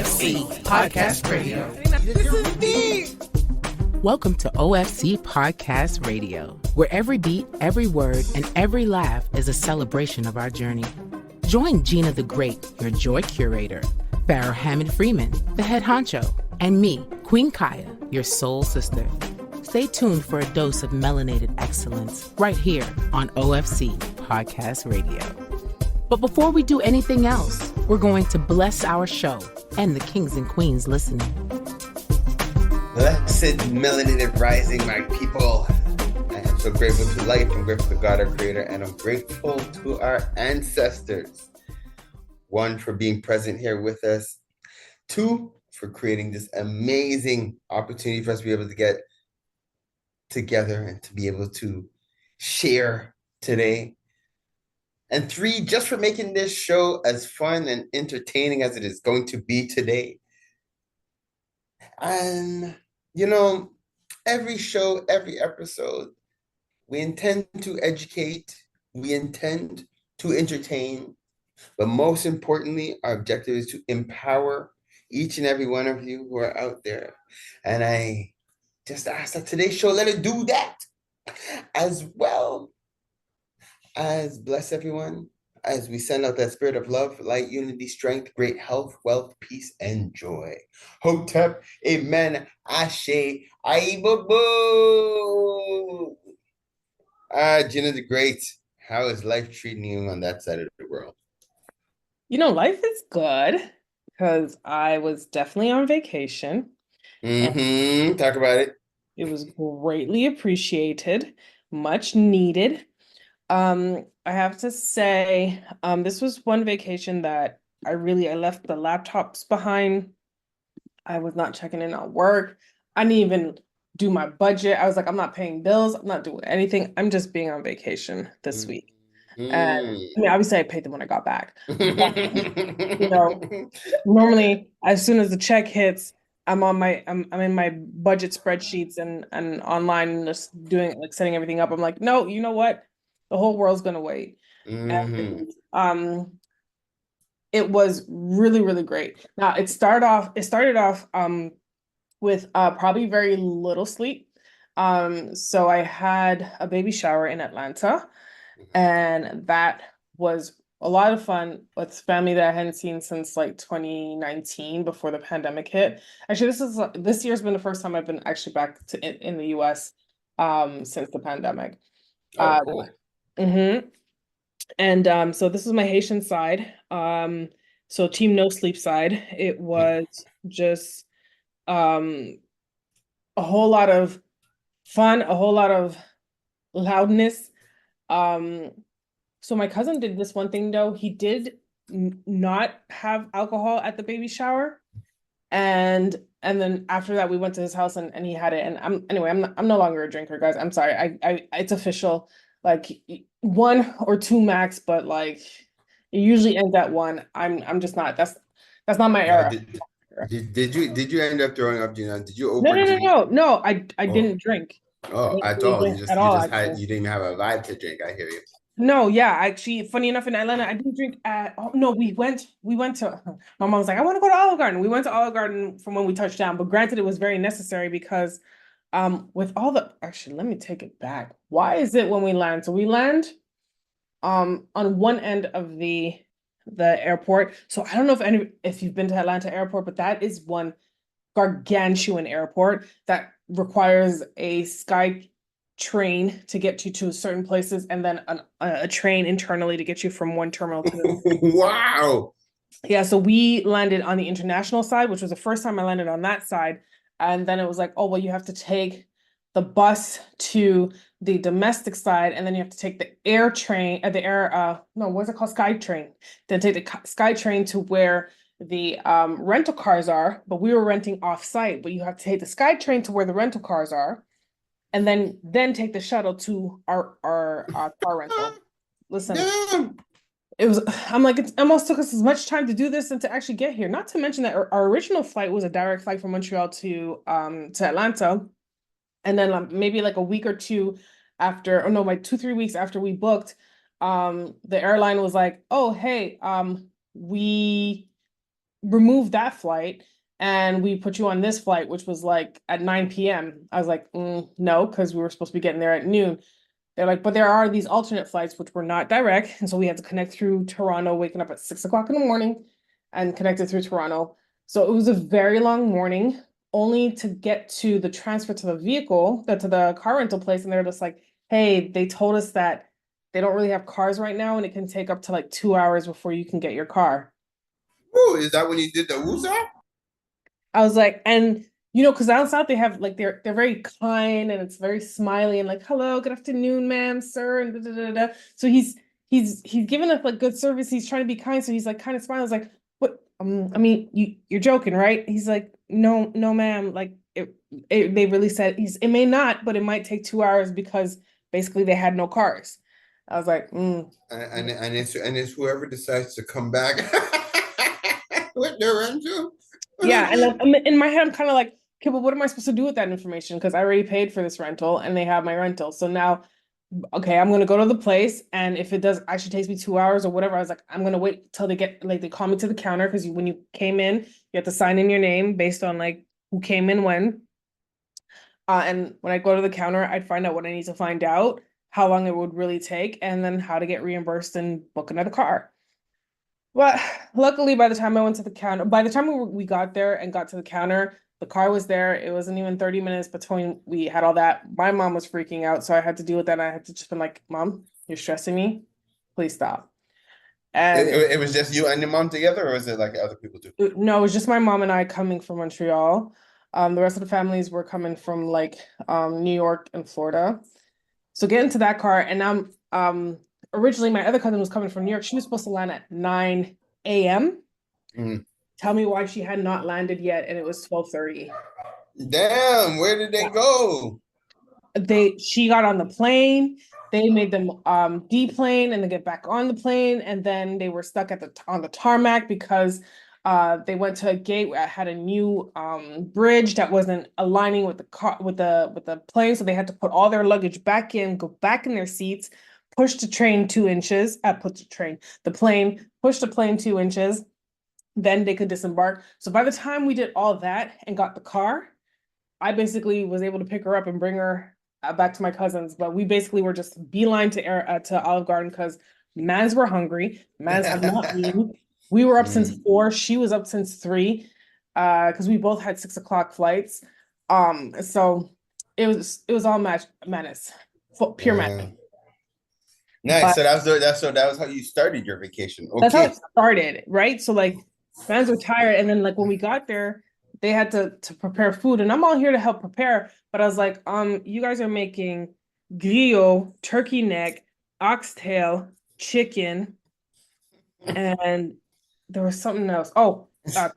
OFC Podcast Radio. Welcome to OFC Podcast Radio, where every beat, every word, and every laugh is a celebration of our journey. Join Gina the Great, your joy curator, Farrah Hammond Freeman, the head honcho, and me, Queen Kaya, your soul sister. Stay tuned for a dose of melanated excellence right here on OFC Podcast Radio. But before we do anything else, we're going to bless our show and the kings and queens listening. Blessed melanated rising, my people. I am so grateful to life. I'm grateful to God, our creator, and I'm grateful to our ancestors. 1, for being present here with us. 2, for creating this amazing opportunity for us to be able to get together and to be able to share today. And 3, just for making this show as fun and entertaining as it is going to be today. And, you know, every show, every episode, we intend to educate, we intend to entertain, but most importantly, our objective is to empower each and every one of you who are out there. And I just ask that today's show, let it do that as well. As bless everyone, as we send out that spirit of love, light, unity, strength, great health, wealth, peace, and joy. Hotep, amen, ashe, aibobo. Gina the Great, how is life treating you on that side of the world? You know, life is good because I was definitely on vacation. Talk about it. It was greatly appreciated, much needed. I have to say, this was one vacation that I left the laptops behind. I was not checking in on work. I didn't even do my budget. I was like, I'm not paying bills. I'm not doing anything. I'm just being on vacation this week. And I mean, obviously I paid them when I got back. But, you know, normally as soon as the check hits, I'm in my budget spreadsheets and online and just doing, like, setting everything up. I'm like, no, you know what? The whole world's gonna wait. And it was really, really great. Now it started off with probably very little sleep. So I had a baby shower in Atlanta, and that was a lot of fun with family that I hadn't seen since like 2019 before the pandemic hit. Actually, this year's been the first time I've been actually back in the US since the pandemic. Cool. And so this is my Haitian side. So team no sleep side. It was just a whole lot of fun, a whole lot of loudness. So my cousin did this one thing though. He did not have alcohol at the baby shower. And then after that we went to his house and he had it. And I'm no longer a drinker, guys. I'm sorry. I it's official. Like 1 or 2 max, but like it usually ends at 1. I'm just not. That's not my era. Did you end up throwing up, Gina? Did you No. I didn't drink. Oh, I thought you didn't even have a vibe to drink. I hear you. No, yeah, actually, funny enough, in Atlanta, I didn't drink we went to, my mom was like, I want to go to Olive Garden. We went to Olive Garden from when we touched down, but granted, it was very necessary because actually, let me take it back. Why is it when we land? So we land on one end of the airport. So I don't know if you've been to Atlanta airport, but that is one gargantuan airport that requires a sky train to get you to certain places, and then a train internally to get you from one terminal to the Wow. Yeah, so we landed on the international side, which was the first time I landed on that side. And then it was like, oh, well, you have to take the bus to the domestic side, and then you have to take the air train, what's it called? Sky train. Then take the sky train to where the rental cars are, but we were renting off site, but you have to take the sky train to where the rental cars are, and then take the shuttle to our car rental. Listen, I'm like, it almost took us as much time to do this and to actually get here. Not to mention that our original flight was a direct flight from Montreal to Atlanta. And then maybe like a week or two after, or no, like 2-3 weeks after we booked, the airline was like, oh, hey, we remove that flight and we put you on this flight, which was like at 9 p.m. I was like, no, because we were supposed to be getting there at noon. They're like, but there are these alternate flights, which were not direct. And so we had to connect through Toronto, waking up at 6 o'clock in the morning and connected through Toronto. So it was a very long morning, only to get to the transfer to the vehicle, to the car rental place. And they're just like, hey, they told us that they don't really have cars right now and it can take up to like 2 hours before you can get your car. Oh, is that when you did the woozah? I was like, and because down south they have like they're very kind and it's very smiley and like, hello, good afternoon, ma'am, sir, and da, da, da, da. So he's giving us like good service. He's trying to be kind, so he's like kind of smiling. I was like, what? I mean, you're joking, right? He's like, no, ma'am. Like they really said it may not, but it might take 2 hours because basically they had no cars. I was like, and it's whoever decides to come back with their rental. Yeah, and then in my head, I'm kind of like, okay, but what am I supposed to do with that information? Because I already paid for this rental and they have my rental. So now, okay, I'm gonna go to the place, and if it does actually takes me 2 hours or whatever, I was like, I'm gonna wait till they call me to the counter, because when you came in, you have to sign in your name based on like who came in when. And when I go to the counter, I'd find out what I need to find out, how long it would really take, and then how to get reimbursed and book another car. Well, luckily, by the time I went to the counter, by the time we got there and got to the counter, the car was there. It wasn't even 30 minutes between we had all that. My mom was freaking out, so I had to deal with that. And I had to just be like, Mom, you're stressing me. Please stop. And it was just you and your mom together, or was it like other people too? No, it was just my mom and I coming from Montreal. The rest of the families were coming from like New York and Florida. So get into that car, and I'm originally, my other cousin was coming from New York. She was supposed to land at 9 a.m. Tell me why she had not landed yet, and it was 12:30. Damn, where did they go? She got on the plane. They made them deplane and then get back on the plane, and then they were stuck on the tarmac because they went to a gate that had a new bridge that wasn't aligning with the car with the plane, so they had to put all their luggage back in, go back in their seats, push the train 2 inches, push the plane 2 inches, then they could disembark. So by the time we did all that and got the car, I basically was able to pick her up and bring her back to my cousin's. But we basically were just beeline to Olive Garden because mans were hungry, mans had not eaten. We were up since 4, she was up since 3, because we both had 6 o'clock flights. So it was all madness, pure madness. Nice. But, so that was how you started your vacation. Okay. That's how it started, right? So like fans were tired, and then like when we got there, they had to prepare food, and I'm all here to help prepare. But I was like, you guys are making grillo, turkey neck, oxtail, chicken, and there was something else. Oh,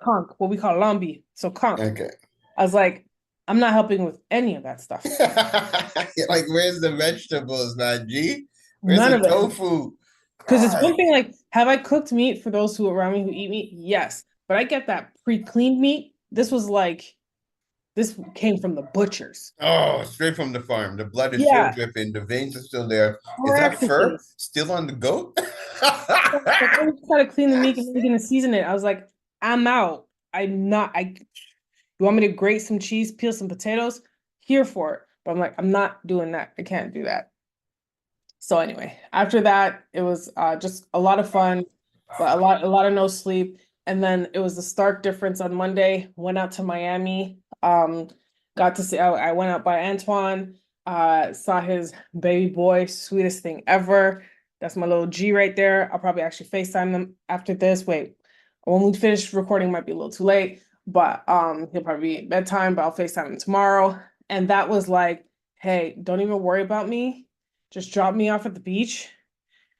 conch, what we call lambi. So conch. Okay. I was like, I'm not helping with any of that stuff. Like, where's the vegetables, man, G? Where's the tofu? Because it's one thing, like, have I cooked meat for those who around me who eat meat? Yes. But I get that pre-cleaned meat. This came from the butchers. Oh, straight from the farm. The blood is still dripping. The veins are still there. Is that fur still on the goat? I just try to clean the meat and gonna season it. I was like, I'm out. You want me to grate some cheese, peel some potatoes? Here for it. But I'm like, I'm not doing that. I can't do that. So anyway, after that, it was just a lot of fun, but a lot of no sleep. And then it was a stark difference on Monday. Went out to Miami. Got to see. I went out by Antoine. Saw his baby boy, sweetest thing ever. That's my little G right there. I'll probably actually FaceTime them after this. Wait, when we finish recording, might be a little too late, but he'll probably be bedtime. But I'll FaceTime him tomorrow. And that was like, hey, don't even worry about me. Just drop me off at the beach.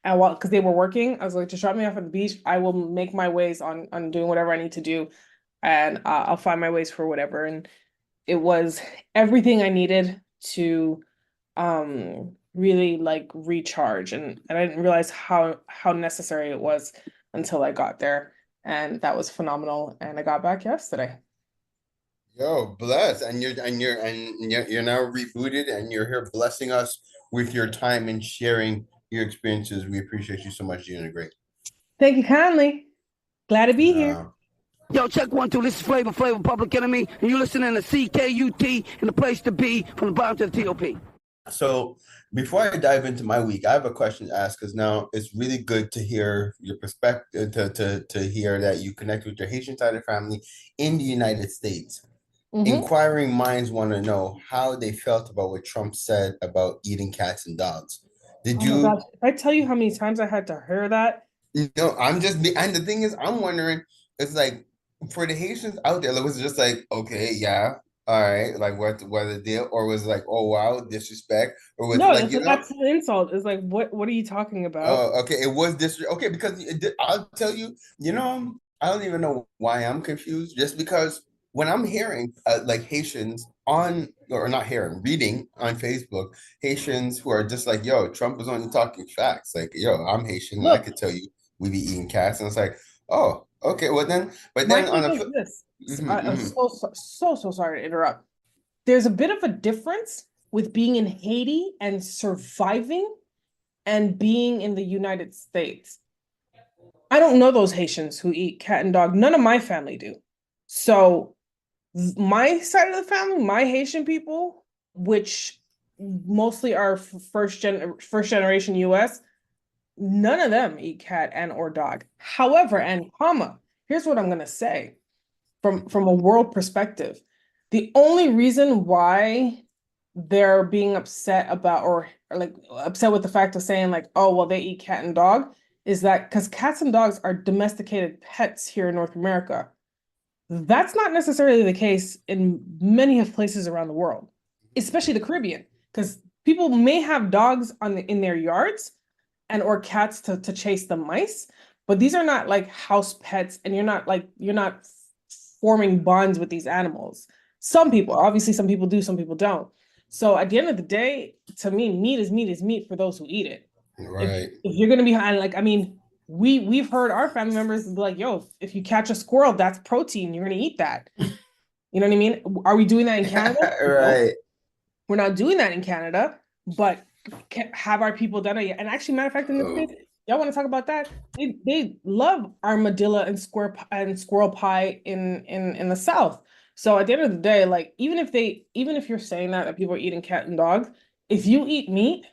And because they were working, I was like, just drop me off at the beach. I will make my ways on doing whatever I need to do. And I'll find my ways for whatever. And it was everything I needed to really like recharge. And I didn't realize how necessary it was until I got there. And that was phenomenal. And I got back yesterday. Yo, bless. And you're now rebooted, and you're here blessing us with your time and sharing your experiences. We appreciate you so much, Gina. Great. Thank you kindly. Glad to be here. Yo, check 1, 2. This is Flavor Public Enemy, and you're listening to CKUT and the place to be from the bottom to the TOP. So before I dive into my week, I have a question to ask, because now it's really good to hear your perspective, to hear that you connect with your Haitian side of family in the United States. Inquiring minds want to know how they felt about what Trump said about eating cats and dogs. Did you? My gosh, if I tell you how many times I had to hear that. No, and the thing is, I'm wondering, it's like, for the Haitians out there, it was just like, okay, yeah, all right, like what the deal, or was it like, oh wow, disrespect, or was No, it like, it's an absolute insult. It's like, what are you talking about? Oh, okay, it was okay, because I'll tell you, I don't even know why I'm confused, just because when I'm hearing like Haitians reading on Facebook, Haitians who are just like, yo, Trump is only talking facts, like, yo, I'm Haitian, and I could tell you we be eating cats, and it's like, oh, okay, well then, but then on this. I'm so sorry to interrupt. There's a bit of a difference with being in Haiti and surviving and being in the United States. I don't know those Haitians who eat cat and dog. None of my family do. So my side of the family, my Haitian people, which mostly are first generation US, none of them eat cat and or dog. However, here's what I'm going to say from a world perspective. The only reason why they're being upset about or like upset with the fact of saying like, oh, well, they eat cat and dog is that because cats and dogs are domesticated pets here in North America. That's not necessarily the case in many of places around the world, especially the Caribbean, because people may have dogs in their yards and or cats to chase the mice, but these are not like house pets, and you're not forming bonds with these animals. Some people do, some people don't. So at the end of the day, to me, meat is meat for those who eat it. Right. If you're gonna be like, I mean, we've heard our family members be like, yo, if you catch a squirrel, that's protein. You're gonna eat that. You know what I mean? Are we doing that in Canada? Right. No. We're not doing that in Canada, but have our people done it yet? And actually, matter of fact, in the States, y'all want to talk about that? They love armadillo and squirrel pie in the South. So at the end of the day, like even if you're saying that people are eating cat and dog, if you eat meat,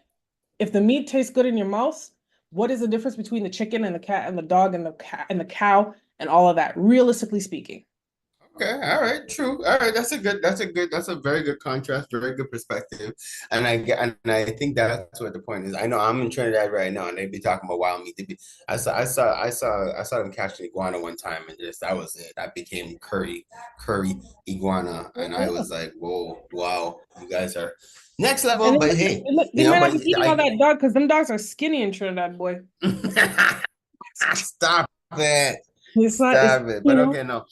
if the meat tastes good in your mouth, what is the difference between the chicken and the cat and the dog and the cat and the cow and all of that, realistically speaking? Okay, all right, true. All right, that's a very good contrast, very good perspective. And I think that's what the point is. I know I'm in Trinidad right now, and they'd be talking about wild meat. I saw them catch an iguana one time, and that was it. That became curry iguana, and I was like, whoa, wow, you guys are next level. And but hey, they might not be eating all that dog because them dogs are skinny in Trinidad, boy. Stop it. Stop it. But okay, no.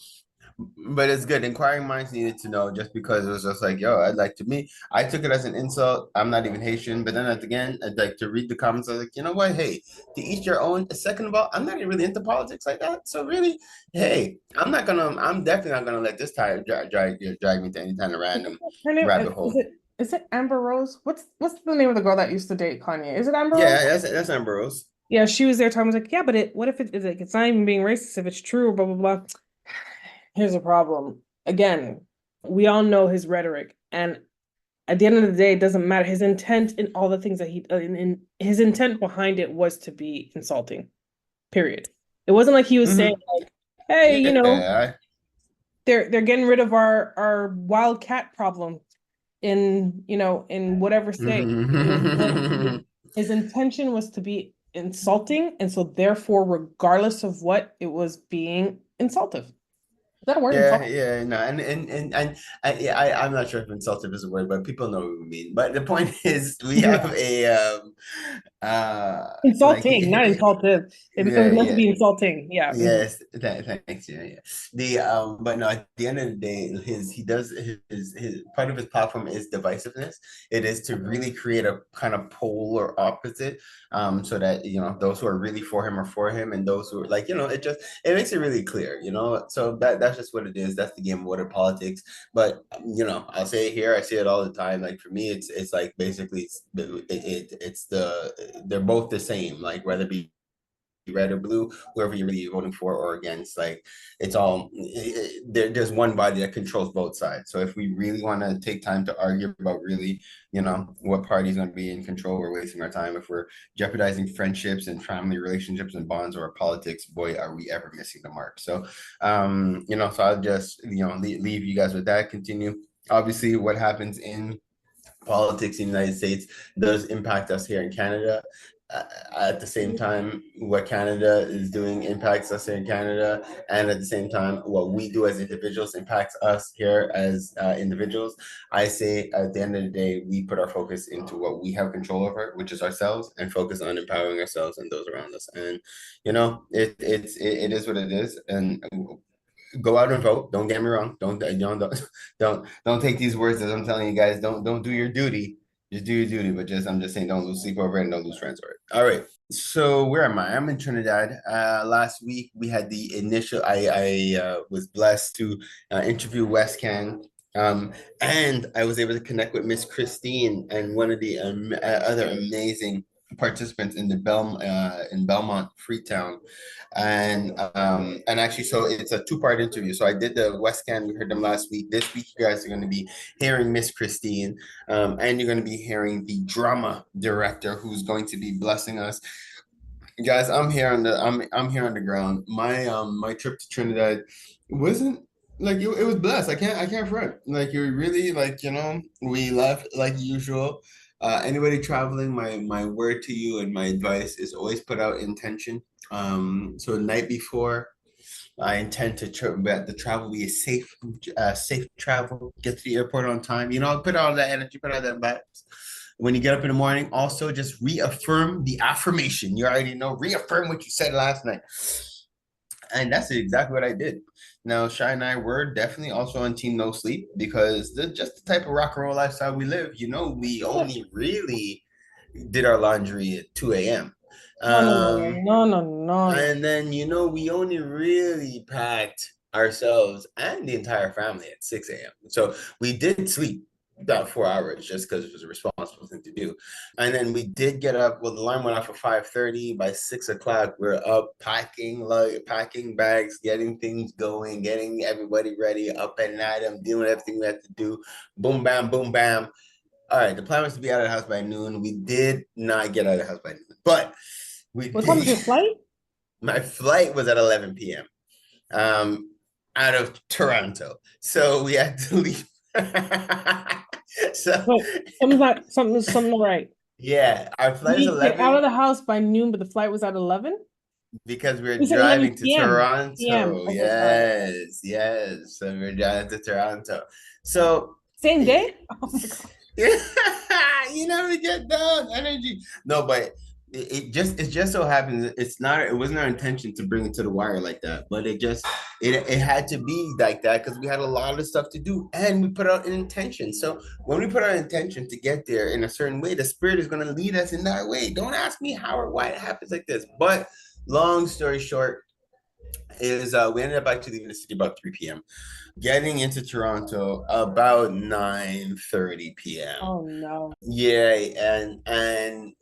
But it's good. Inquiring minds needed to know, just because it was just like, yo, I took it as an insult. I'm not even Haitian. But then again, I'd like to read the comments. I was like, you know what? Hey, to each your own. Second of all, I'm not really into politics like that. So really, hey, I'm definitely not gonna let this drag me to any kind of random rabbit hole. Is it Amber Rose? What's the name of the girl that used to date Kanye? Is it Amber Rose? Yeah, that's Amber Rose. Yeah, she was there. Tom was like, yeah, but what if it's not even being racist if it's true, blah blah blah. Here's a problem. Again, we all know his rhetoric, and at the end of the day, it doesn't matter. His intent in all the things that his intent behind it was to be insulting. Period. It wasn't like he was saying like, "Hey, they're getting rid of our wild cat problem in whatever state." His intention was to be insulting, and so therefore, regardless of what, it was being insultive. That word? Yeah, no, and I'm not sure if insultive is a word, but people know what we mean. But the point is, we have a insulting, not insultive. It was meant to be insulting. Yeah. Yes, thanks. Yeah. But no, at the end of the day, his part of his platform is divisiveness. It is to really create a kind of polar opposite, so that those who are really for him are for him, and those who are like, it makes it really clear, So that's just what it is. That's the game of water politics. But I'll say it here. I say it all the time. Like for me, it's like basically they're both the same. Like whether it be red or blue, whoever you're really voting for or against. Like, it's all there's one body that controls both sides. So if we really want to take time to argue about really, what party is going to be in control, we're wasting our time. If we're jeopardizing friendships and family relationships and bonds or politics, boy, are we ever missing the mark. So so I'll just leave you guys with that. Continue. Obviously, what happens in politics in the United States does impact us here in Canada. At the same time, what Canada is doing impacts us here in Canada, and at the same time, what we do as individuals impacts us here as individuals. I say at the end of the day, we put our focus into what we have control over, which is ourselves, and focus on empowering ourselves and those around us. And it is what it is. And go out and vote. Don't get me wrong. Don't take these words as I'm telling you guys. Don't do your duty. Just do your duty. But I'm just saying, don't lose sleep over it and don't lose friends over it. All right. So where am I? I'm in Trinidad. Last week we had the initial. I was blessed to interview West Can. And I was able to connect with Miss Christine and one of the other amazing participants in the in Belmont, Freetown. And actually, so it's a two-part interview. So I did the West Can, we heard them last week. This week, you guys are going to be hearing Miss Christine, and you're going to be hearing the drama director who's going to be blessing us. Guys, I'm here on the ground. My trip to Trinidad wasn't like it was blessed. I can't front. Like, you're really we left like usual. Anybody traveling, my word to you and my advice is always put out intention. So the night before, I intend to the travel be a safe travel. Get to the airport on time. Put all that energy, put all that vibes. When you get up in the morning, also just reaffirm the affirmation. You already know, reaffirm what you said last night. And that's exactly what I did. Now, Shy and I were definitely also on team no sleep, because just the type of rock and roll lifestyle we live. We only really did our laundry at 2 a.m. No. And then, we only really packed ourselves and the entire family at 6 a.m. So we did sleep about 4 hours just because it was a responsible thing to do. And then we did get up. Well, the alarm went off at 5:30. By 6 o'clock, we're up packing bags, getting things going, getting everybody ready, up and at them, doing everything we had to do. Boom, bam, boom, bam. All right, the plan was to be out of the house by noon. We did not get out of the house by noon, but what time was your flight? My flight was at 11 p.m. Out of Toronto, so we had to leave. So something right. Yeah, our flight is 11. Out of the house by noon, but the flight was at 11. Because we're driving to Toronto. Okay, yes. So we're driving to Toronto. So same day. Oh my God. We get down energy. No, but it just so happens it wasn't our intention to bring it to the wire like that, but it had to be like that because we had a lot of stuff to do and we put out an intention. So when we put our intention to get there in a certain way, the spirit is going to lead us in that way. Don't ask me how or why it happens like this, but long story short is we ended up actually leaving the city about 3 p.m. getting into Toronto about 9:30 p.m. Oh no. Yeah, and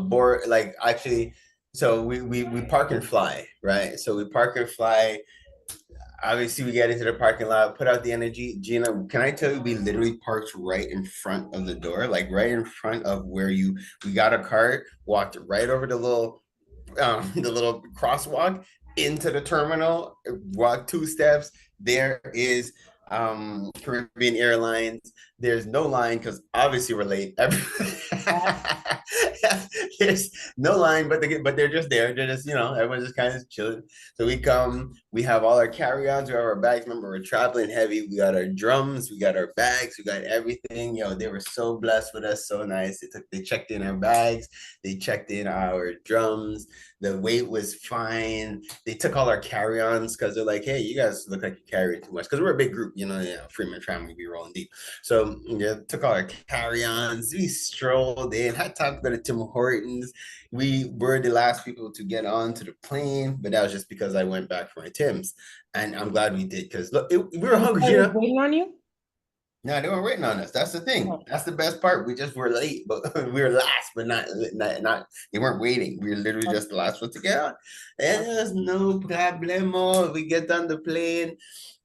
bored, like, actually, so we park and fly, right? So we park and fly. Obviously, we get into the parking lot, put out the energy. Gina, can I tell you, we literally parked right in front of the door, like right in front of where we got a cart, walked right over the little crosswalk into the terminal, walked 2 steps. There is Caribbean Airlines. There's no line because obviously we're late. There's no line, but they're just there. They're just, everyone's just kind of chilling. So we come, we have all our carry-ons, we have our bags. Remember, we're traveling heavy. We got our drums, we got our bags, we got everything. They were so blessed with us, so nice. They checked in our bags, they checked in our drums. The weight was fine. They took all our carry-ons because they're like, hey, you guys look like you carry too much. Because we're a big group, Freeman family, we rolling deep. So took all our carry-ons. We strolled in, had time to go to Tim Hortons. We were the last people to get onto the plane, but that was just because I went back for my Tims. And I'm glad we did because look, we were hungry. I was waiting on you? No, they weren't waiting on us. That's the thing. That's the best part. We just were late, but we were last, but not. They weren't waiting. We were literally just the last one to get on. There's no problemo. We get on the plane.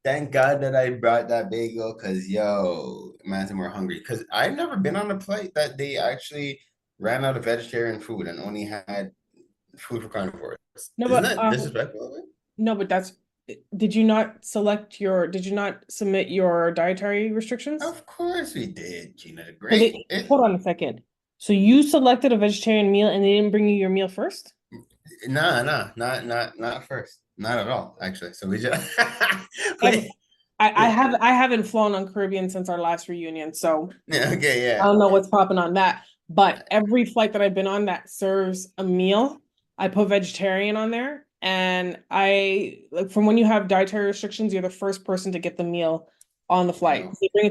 Thank God that I brought that bagel, because yo, imagine we're hungry. Because I've never been on a flight that they actually ran out of vegetarian food and only had food for carnivores. No, Isn't but that disrespectful? no, but did you not submit your dietary restrictions? Of course we did, Gina. Great. Hold on a second. So you selected a vegetarian meal and they didn't bring you your meal first? Nah, not first. Not at all, actually. So we just I haven't flown on Caribbean since our last reunion, so okay, yeah. I don't know what's popping on that. But every flight that I've been on that serves a meal, I put vegetarian on there. And from when you have dietary restrictions, you're the first person to get the meal on the flight. They bring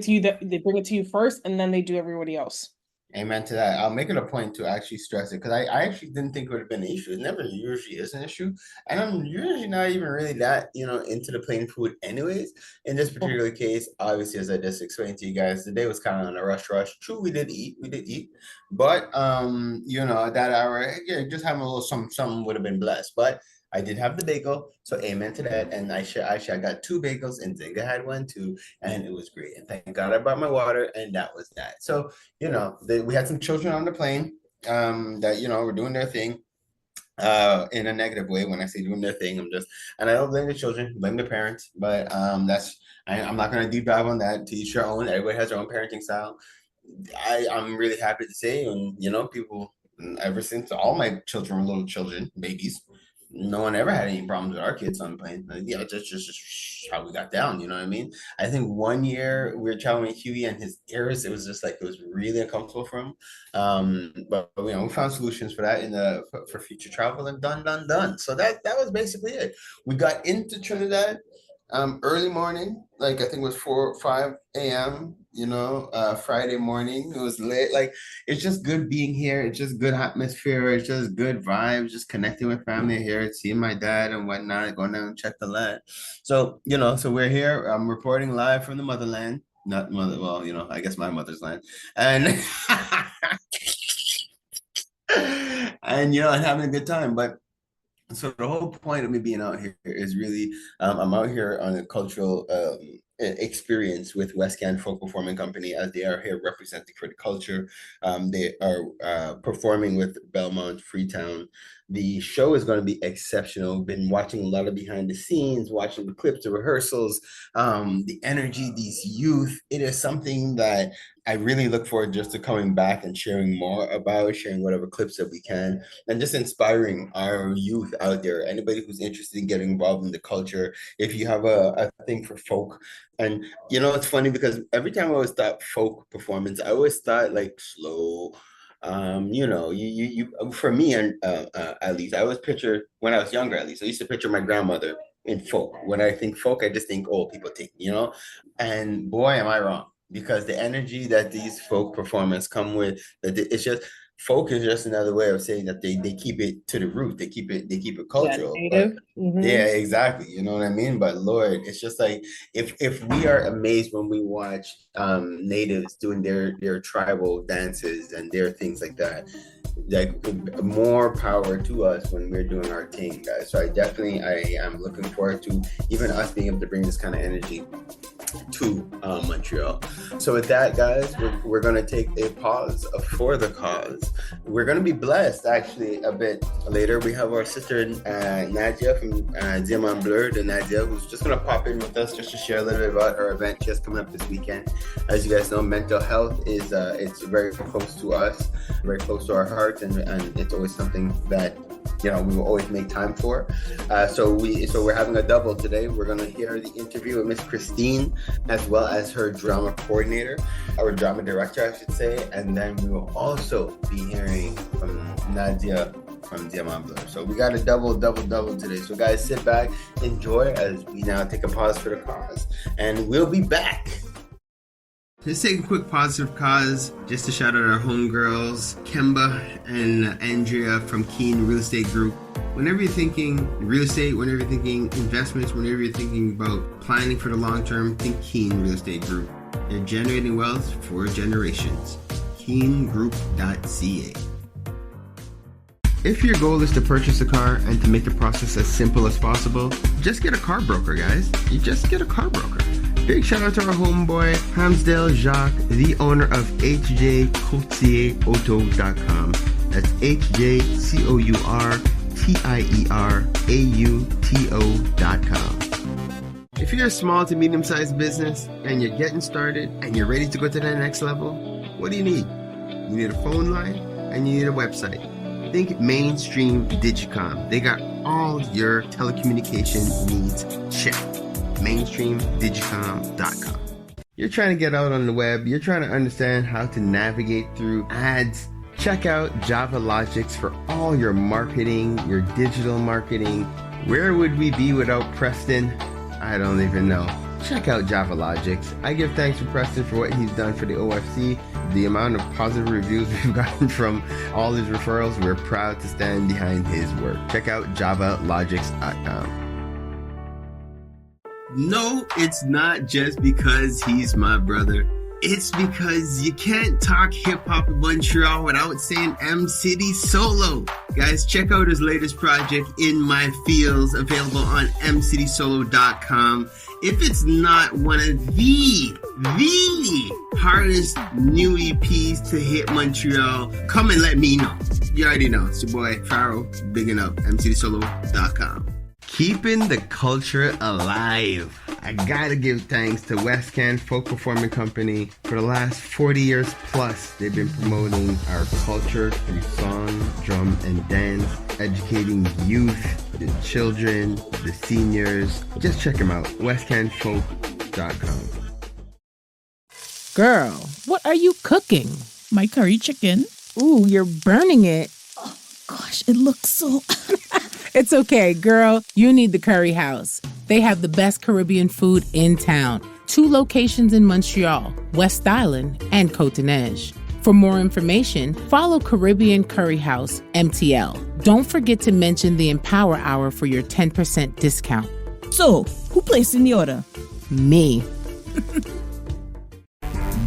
it to you first, and then they do everybody else. Amen to that. I'll make it a point to actually stress it, because I actually didn't think it would have been an issue. It never usually is an issue. And I'm usually not even really that, into the plain food anyways. In this particular case, obviously, as I just explained to you guys, the day was kind of on a rush. True, we did eat. But, that hour, just having a little something would have been blessed. But I did have the bagel, so amen to that. And I got 2 bagels, and Zinga had one too, and it was great. And thank God I brought my water, and that was that. So, we had some children on the plane that, were doing their thing in a negative way. When I say doing their thing, and I don't blame the children, blame the parents, but I'm not going to deep dive on that. To each their own. Everybody has their own parenting style. I'm really happy to say, and, people, ever since all my children were little children, babies, no one ever had any problems with our kids on the plane. Yeah, that's just how we got down. You know what I mean? I think one year we were traveling with Huey and his ears. It was just it was really uncomfortable for him. But we found solutions for that for future travel, and done. So that was basically it. We got into Trinidad early morning, I think it was 4 or 5 a.m. Friday morning. It was late. It's just good being here. It's just good atmosphere. It's just good vibes. Just connecting with family here, seeing my dad and whatnot, going down and check the land. So so we're here. I'm reporting live from the motherland. Not mother. Well, I guess my mother's land, and and having a good time, but. So the whole point of me being out here is really, I'm out here on a cultural experience with West Can Folk Performing Company, as they are here representing for the culture. They are performing with Belmont, Freetown. The show is going to be exceptional. Been watching a lot of behind the scenes, watching the clips, the rehearsals, the energy, these youth. It is something that I really look forward just to coming back and sharing more about, sharing whatever clips that we can, and just inspiring our youth out there. Anybody who's interested in getting involved in the culture, if you have a thing for folk. And it's funny because every time I always thought folk performance, I always thought slow. For me, and at least I always picture, when I was younger, at least I used to picture my grandmother in folk. When I think folk, I just think old people think, and boy, am I wrong, because the energy that these folk performers come with, it's just, folk is just another way of saying that they keep it to the root. They keep it cultural. Yeah, Yeah, exactly. You know what I mean? But Lord, it's just if we are amazed when we watch natives doing their tribal dances and their things like that, more power to us when we're doing our thing, guys. So I am looking forward to even us being able to bring this kind of energy to Montreal. So with that, guys, we're going to take a pause for the cause. We're going to be blessed actually a bit later. We have our sister Nadia from Diamant Bleu, the Nadia, who's just going to pop in with us just to share a little bit about her event just coming up this weekend. As you guys know, mental health is it's very close to us, very close to our hearts, and it's always something that we will always make time for. So we're having a double today. We're going to hear the interview with Miss Christine, as well as her drama coordinator, or drama director, I should say. And then we will also be hearing from Nadia from Diamant Bleu. So we got a double today. So guys, sit back, enjoy, as we now take a pause for the cause. And we'll be back. Just take a quick pause for cause, just to shout out our homegirls, Kemba and Andrea from Keen Real Estate Group. Whenever you're thinking real estate, whenever you're thinking investments, whenever you're thinking about planning for the long term, think Keen Real Estate Group. They're generating wealth for generations. KeenGroup.ca. If your goal is to purchase a car and to make the process as simple as possible, just get a car broker, guys. You just get a car broker. Big shout out to our homeboy, Hamsdale Jacques, the owner of HJCourtierAuto.com. That's HJCourtierAuto.com. If you're a small to medium-sized business and you're getting started and you're ready to go to the next level, what do you need? You need a phone line and you need a website. Think Mainstream Digicom. They got all your telecommunication needs checked. MainstreamDigicom.com. You're trying to get out on the web. You're trying to understand how to navigate through ads. Check out Java Logics for all your marketing, your digital marketing. Where would we be without Preston? I don't even know. Check out Java Logics. I give thanks to Preston for what he's done for the OFC. The amount of positive reviews we've gotten from all his referrals, we're proud to stand behind his work. Check out javalogics.com. No, it's not just because he's my brother. It's because you can't talk hip-hop in Montreal without saying M-City Solo. Guys, check out his latest project, In My Fields, available on mcitysolo.com. If it's not one of the hardest new EPs to hit Montreal, come and let me know. You already know. It's your boy, Pharaoh, bigging up, mcitysolo.com. Keeping the culture alive. I gotta give thanks to West Can Folk Performing Company. For the last 40 years plus, they've been promoting our culture through song, drum, and dance, educating youth, the children, the seniors. Just check them out, westcanfolk.com. Girl, what are you cooking? My curry chicken. Ooh, you're burning it. Oh, gosh, it looks so... It's okay, girl. You need the Curry House. They have the best Caribbean food in town. 2 locations in Montreal, West Island and Côte-Neige. For more information, follow Caribbean Curry House, MTL. Don't forget to mention the Empower Hour for your 10% discount. So, who placed in the order? Me.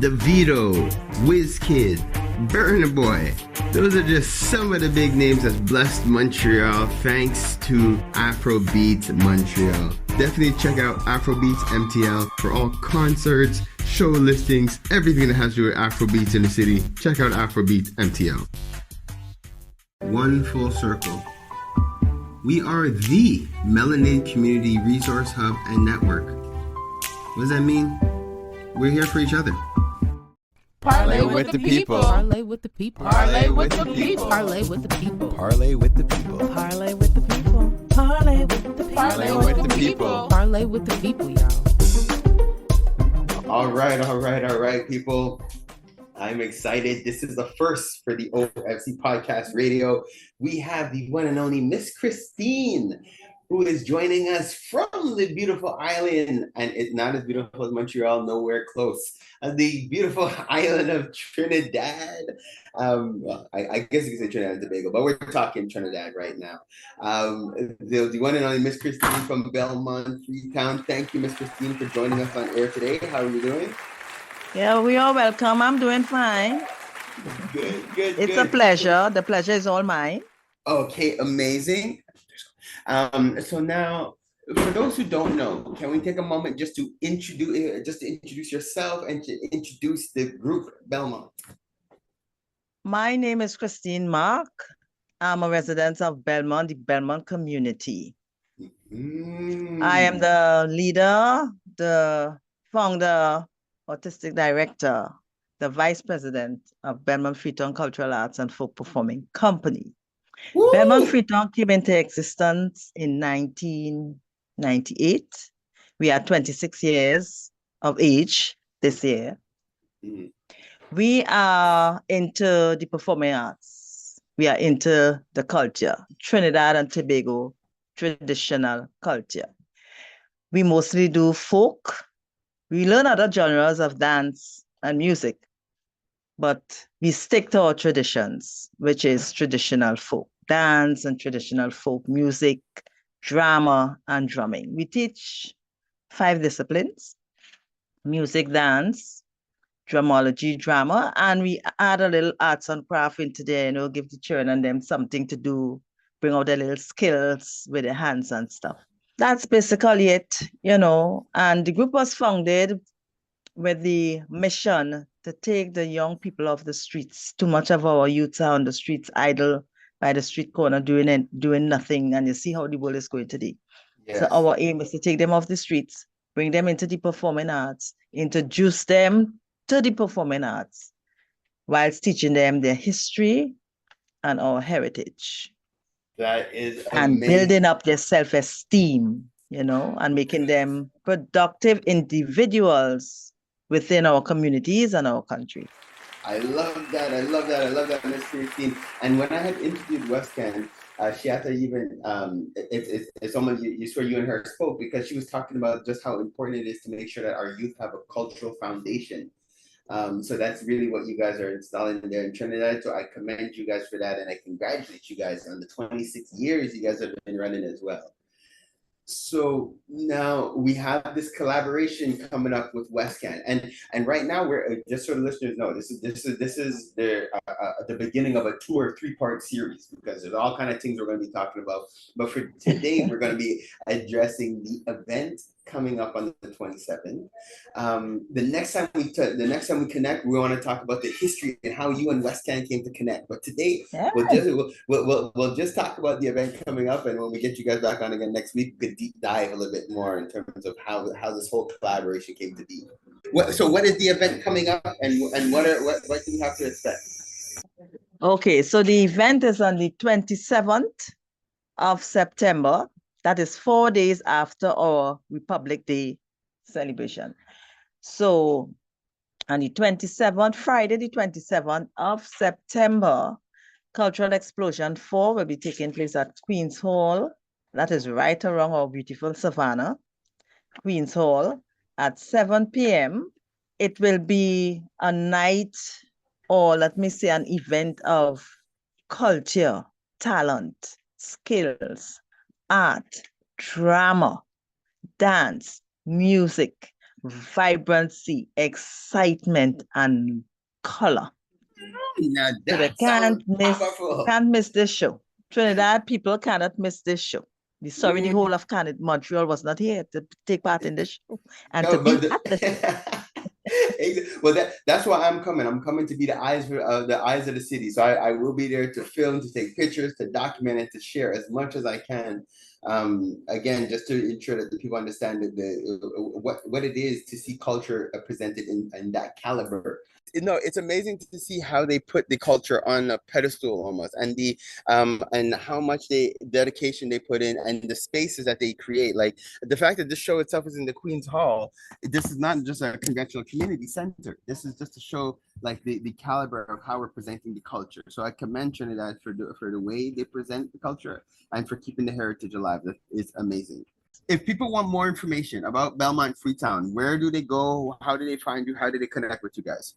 DeVito, WizKid, Burna Boy. Those are just some of the big names that's blessed Montreal thanks to Afrobeats Montreal. Definitely check out Afrobeats MTL for all concerts, show listings, everything that has to do with Afrobeats in the city. Check out Afrobeats MTL. One full circle. We are the Melanated Community Resource Hub and Network. What does that mean? We're here for each other. Parlay with the people. Parlay with the people. Parlay with the people. Parlay with the people. Parlay with the people. Parlay with the people. Parlay with the people. Parlay with the people. Parlay with the people, y'all. All right, people. I'm excited. This is the first for the OFC Podcast Radio. We have the one and only Miss Christine, who is joining us from the beautiful island, and it's not as beautiful as Montreal, nowhere close. The beautiful island of Trinidad. I guess you could say Trinidad and Tobago, but we're talking Trinidad right now. The one and only Miss Christine from Belmont, Freetown. Thank you, Miss Christine, for joining us on air today. How are you doing? Yeah, we are welcome. I'm doing fine. Good. It's a pleasure. The pleasure is all mine. Okay, amazing. So now, for those who don't know, can we take a moment just to introduce yourself and to introduce the group Belmont? My name is Christine Mark. I'm a resident of Belmont, the Belmont community. I am the leader, the founder, artistic director, the vice president of Belmont Frito Cultural Arts and Folk Performing Company. Woo! Belmont Frito came into existence in 1998. We are 26 years of age this year. Mm-hmm. We are into the performing arts. We are into the culture, Trinidad and Tobago traditional culture. We mostly do folk. We learn other genres of dance and music, but we stick to our traditions, which is traditional folk dance and traditional folk music, drama, and drumming. We teach 5 disciplines. music, dance, dramology, drama, and we add a little arts and craft into there, give the children and them something to do, bring out their little skills with their hands and stuff. That's basically it, and the group was founded with the mission to take the young people off the streets. Too much of our youth are on the streets, idle by the street corner, doing nothing, and you see how the world is going today. Yes. So our aim is to take them off the streets, bring them into the performing arts, introduce them to the performing arts, whilst teaching them their history and our heritage. That is amazing. And building up their self-esteem, and making them productive individuals within our communities and our country. I love that, Ms. Christine. And when I had interviewed Westcan, she had to even, it's someone you swear you and her spoke, because she was talking about just how important it is to make sure that our youth have a cultural foundation. So that's really what you guys are installing there in Trinidad. So I commend you guys for that, and I congratulate you guys on the 26 years you guys have been running as well. So now we have this collaboration coming up with Westcan, and right now we're just so the listeners know, this is the beginning of a 2 or 3 part series, because there's all kind of things we're going to be talking about. But for today, we're going to be addressing the event coming up on the 27th. The next time we connect, we want to talk about the history and how you and Westcan came to connect. But today, we'll just talk about the event coming up, and when we get you guys back on again next week, we could deep dive a little bit more in terms of how this whole collaboration came to be. So what is the event coming up, and what do we have to expect? Okay, so the event is on the 27th of September. That is 4 days after our Republic Day celebration. So on the 27th, Friday, the 27th of September, Cultural Explosion 4 will be taking place at Queen's Hall. That is right around our beautiful Savannah, Queen's Hall, at 7 p.m. It will be a night, or let me say an event of culture, talent, skills, art, drama, dance, music, vibrancy, excitement, and color. Now so they can't miss this show. Trinidad people cannot miss this show. Sorry, the whole of Canada, Montreal was not here to take part in this show and to be at the show. Well, that's why I'm coming. I'm coming to be the eyes of the city. So I will be there to film, to take pictures, to document, and to share as much as I can. Again, just to ensure that the people understand what it is to see culture presented in that caliber. It's amazing to see how they put the culture on a pedestal almost, and and how much dedication they put in, and the spaces that they create. Like the fact that this show itself is in the Queen's Hall, this is not just a conventional community center. This is just to show like the caliber of how we're presenting the culture. So I commend Trinidad for the way they present the culture and for keeping the heritage alive. That is amazing. If people want more information about Belmont Freetown, where do they go? How do they find you? How do they connect with you guys?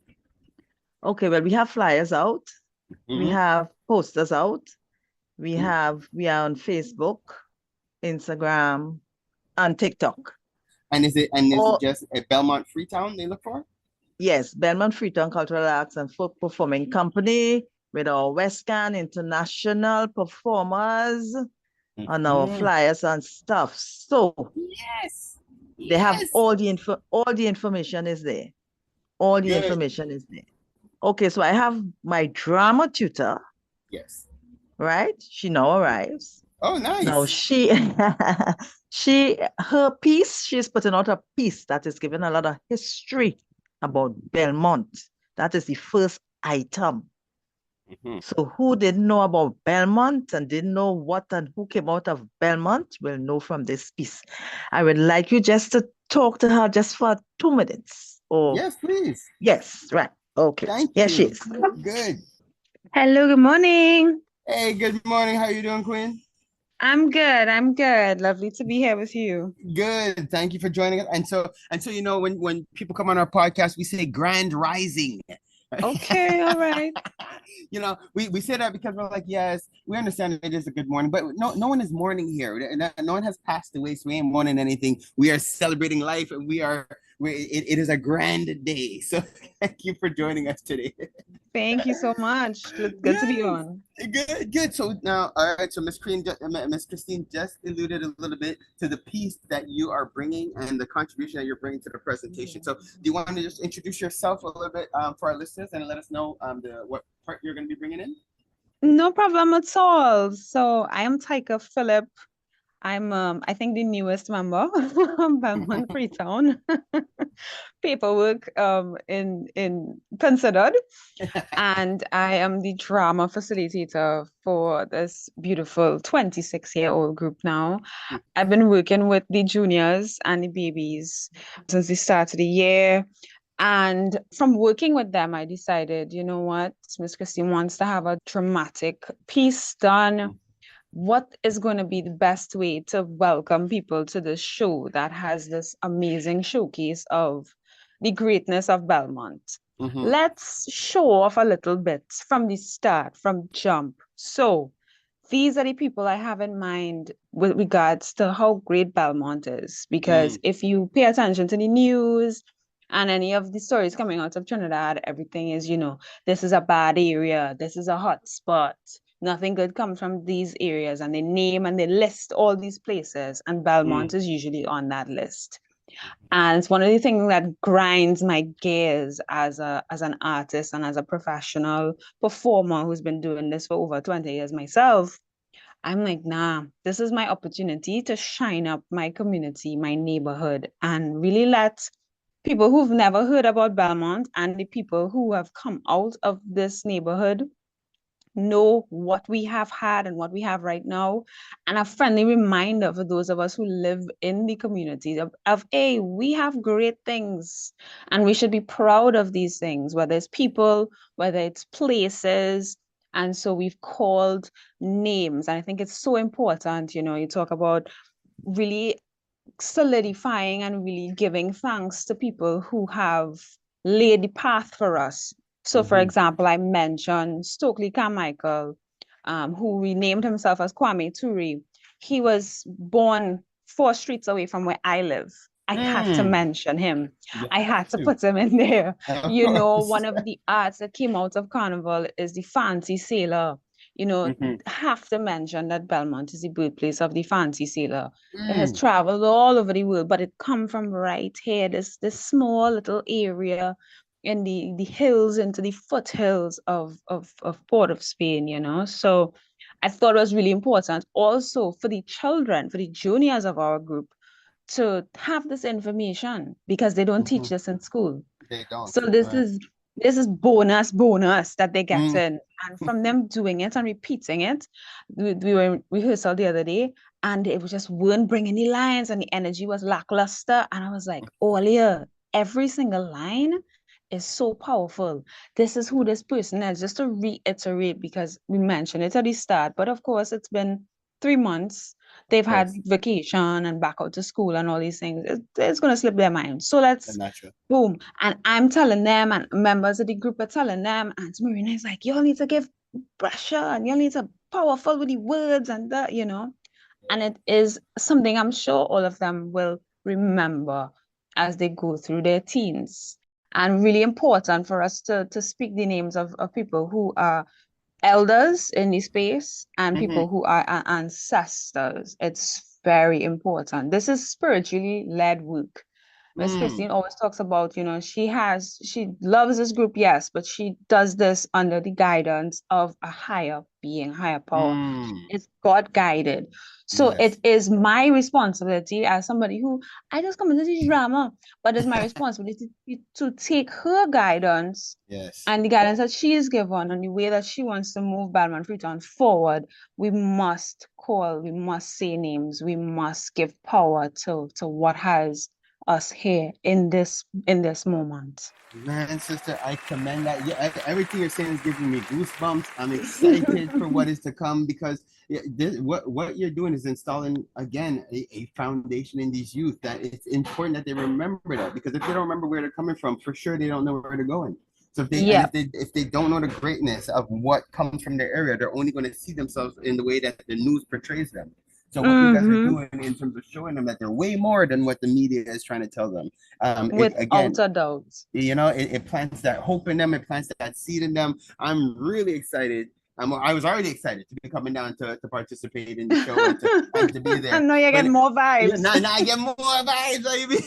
Okay, well, we have flyers out. Mm-hmm. We have posters out. We are on Facebook, Instagram, and TikTok. And is it just a Belmont Freetown they look for? Yes, Belmont Freetown Cultural Arts and Folk Performing Company with our Westcan international performers on our flyers and stuff. So they have all the information is there. All the information is there. Okay, so I have my drama tutor. Yes. Right? She now arrives. Oh, nice. Now her piece, she's putting out a piece that is giving a lot of history about Belmont. That is the first item. Mm-hmm. So who didn't know about Belmont and didn't know what and who came out of Belmont will know from this piece. I would like you just to talk to her just for 2 minutes. Yes, please. Yes, right. Okay. Thank you. Yes, she is. Good. Hello, good morning. Hey, good morning. How you doing, Queen? I'm good. Lovely to be here with you. Good. Thank you for joining us. And so when people come on our podcast, we say grand rising. Okay, all right. We say that because we're like, yes, we understand it is a good morning, but no one is mourning here. No one has passed away, so we ain't mourning anything. We are celebrating life, and we are it is a grand day. So thank you for joining us today. Thank you so much. Good to be on. Good. So now, all right. So Miss Christine just alluded a little bit to the piece that you are bringing and the contribution that you're bringing to the presentation. So do you want to just introduce yourself a little bit for our listeners and let us know what part you're going to be bringing in? No problem at all. So I am Taika Phillip. I'm I think the newest member of Belmont Freetown. Paperwork in considered. And I am the drama facilitator for this beautiful 26-year-old group now. I've been working with the juniors and the babies since the start of the year. And from working with them, I decided, you know what, Miss Christine wants to have a dramatic piece done. What is going to be the best way to welcome people to this show that has this amazing showcase of the greatness of Belmont? Let's show off a little bit from the start, from jump. So these are the people I have in mind with regards to how great Belmont is. Because if you pay attention to the news and any of the stories coming out of Trinidad, everything is, this is a bad area, this is a hot spot. Nothing good comes from these areas, and they name and they list all these places, and Belmont is usually on that list. And it's one of the things that grinds my gears as an artist and as a professional performer who's been doing this for over 20 years myself. I'm like, nah, this is my opportunity to shine up my community, my neighborhood, and really let people who've never heard about Belmont and the people who have come out of this neighborhood know what we have had and what we have right now, and a friendly reminder for those of us who live in the community of we have great things and we should be proud of these things, whether it's people, whether it's places. And so we've called names, and I think it's so important. You talk about really solidifying and really giving thanks to people who have laid the path for us. So, for example, I mentioned Stokely Carmichael, who renamed himself as Kwame Turi. He was born 4 streets away from where I live. I had to mention him. I had to put him in there. One of the arts that came out of Carnival is the Fancy Sailor. Have to mention that Belmont is the birthplace of the Fancy Sailor. It has traveled all over the world, but it come from right here, this small little area in the hills, into the foothills of Port of Spain, So I thought it was really important also for the children, for the juniors of our group, to have this information, because they don't teach this in school. They don't. So this is bonus that they get in. And from them doing it and repeating it, we were in rehearsal the other day, and it was just weren't bringing the lines, and the energy was lackluster. And I was like, every single line is so powerful. This is who this person is, just to reiterate, because we mentioned it at the start, but of course it's been 3 months. They've had vacation and back out to school and all these things. It's going to slip their mind. So let's boom. And I'm telling them, and members of the group are telling them, and Marina is like, y'all need to give pressure and y'all need to powerful with the words and that, And it is something I'm sure all of them will remember as they go through their teens. And really important for us to speak the names of people who are elders in the space and people who are ancestors. It's very important. This is spiritually led work. Miss Christine always talks about, she loves this group, yes, but she does this under the guidance of a higher being, higher power. It's God guided. So it is my responsibility as somebody who, I just come into this drama, but it's my responsibility to take her guidance and the guidance that she is given and the way that she wants to move Belmont Freetown forward. We must say names, we must give power to what has us here in this moment. Man, sister, I commend that. Everything you're saying is giving me goosebumps. I'm excited for what is to come, because what you're doing is installing again a foundation in these youth, that it's important that they remember that, because if they don't remember where they're coming from, for sure they don't know where they're going. So if they don't know the greatness of what comes from their area, they're only going to see themselves in the way that the news portrays them. So what you guys are doing in terms of showing them that they're way more than what the media is trying to tell them. Without a doubt. You know, it plants that hope in them. It plants that seed in them. I'm really excited. I was already excited to be coming down to participate in the show and to be there. I know you get more vibes. Now I get more vibes, baby.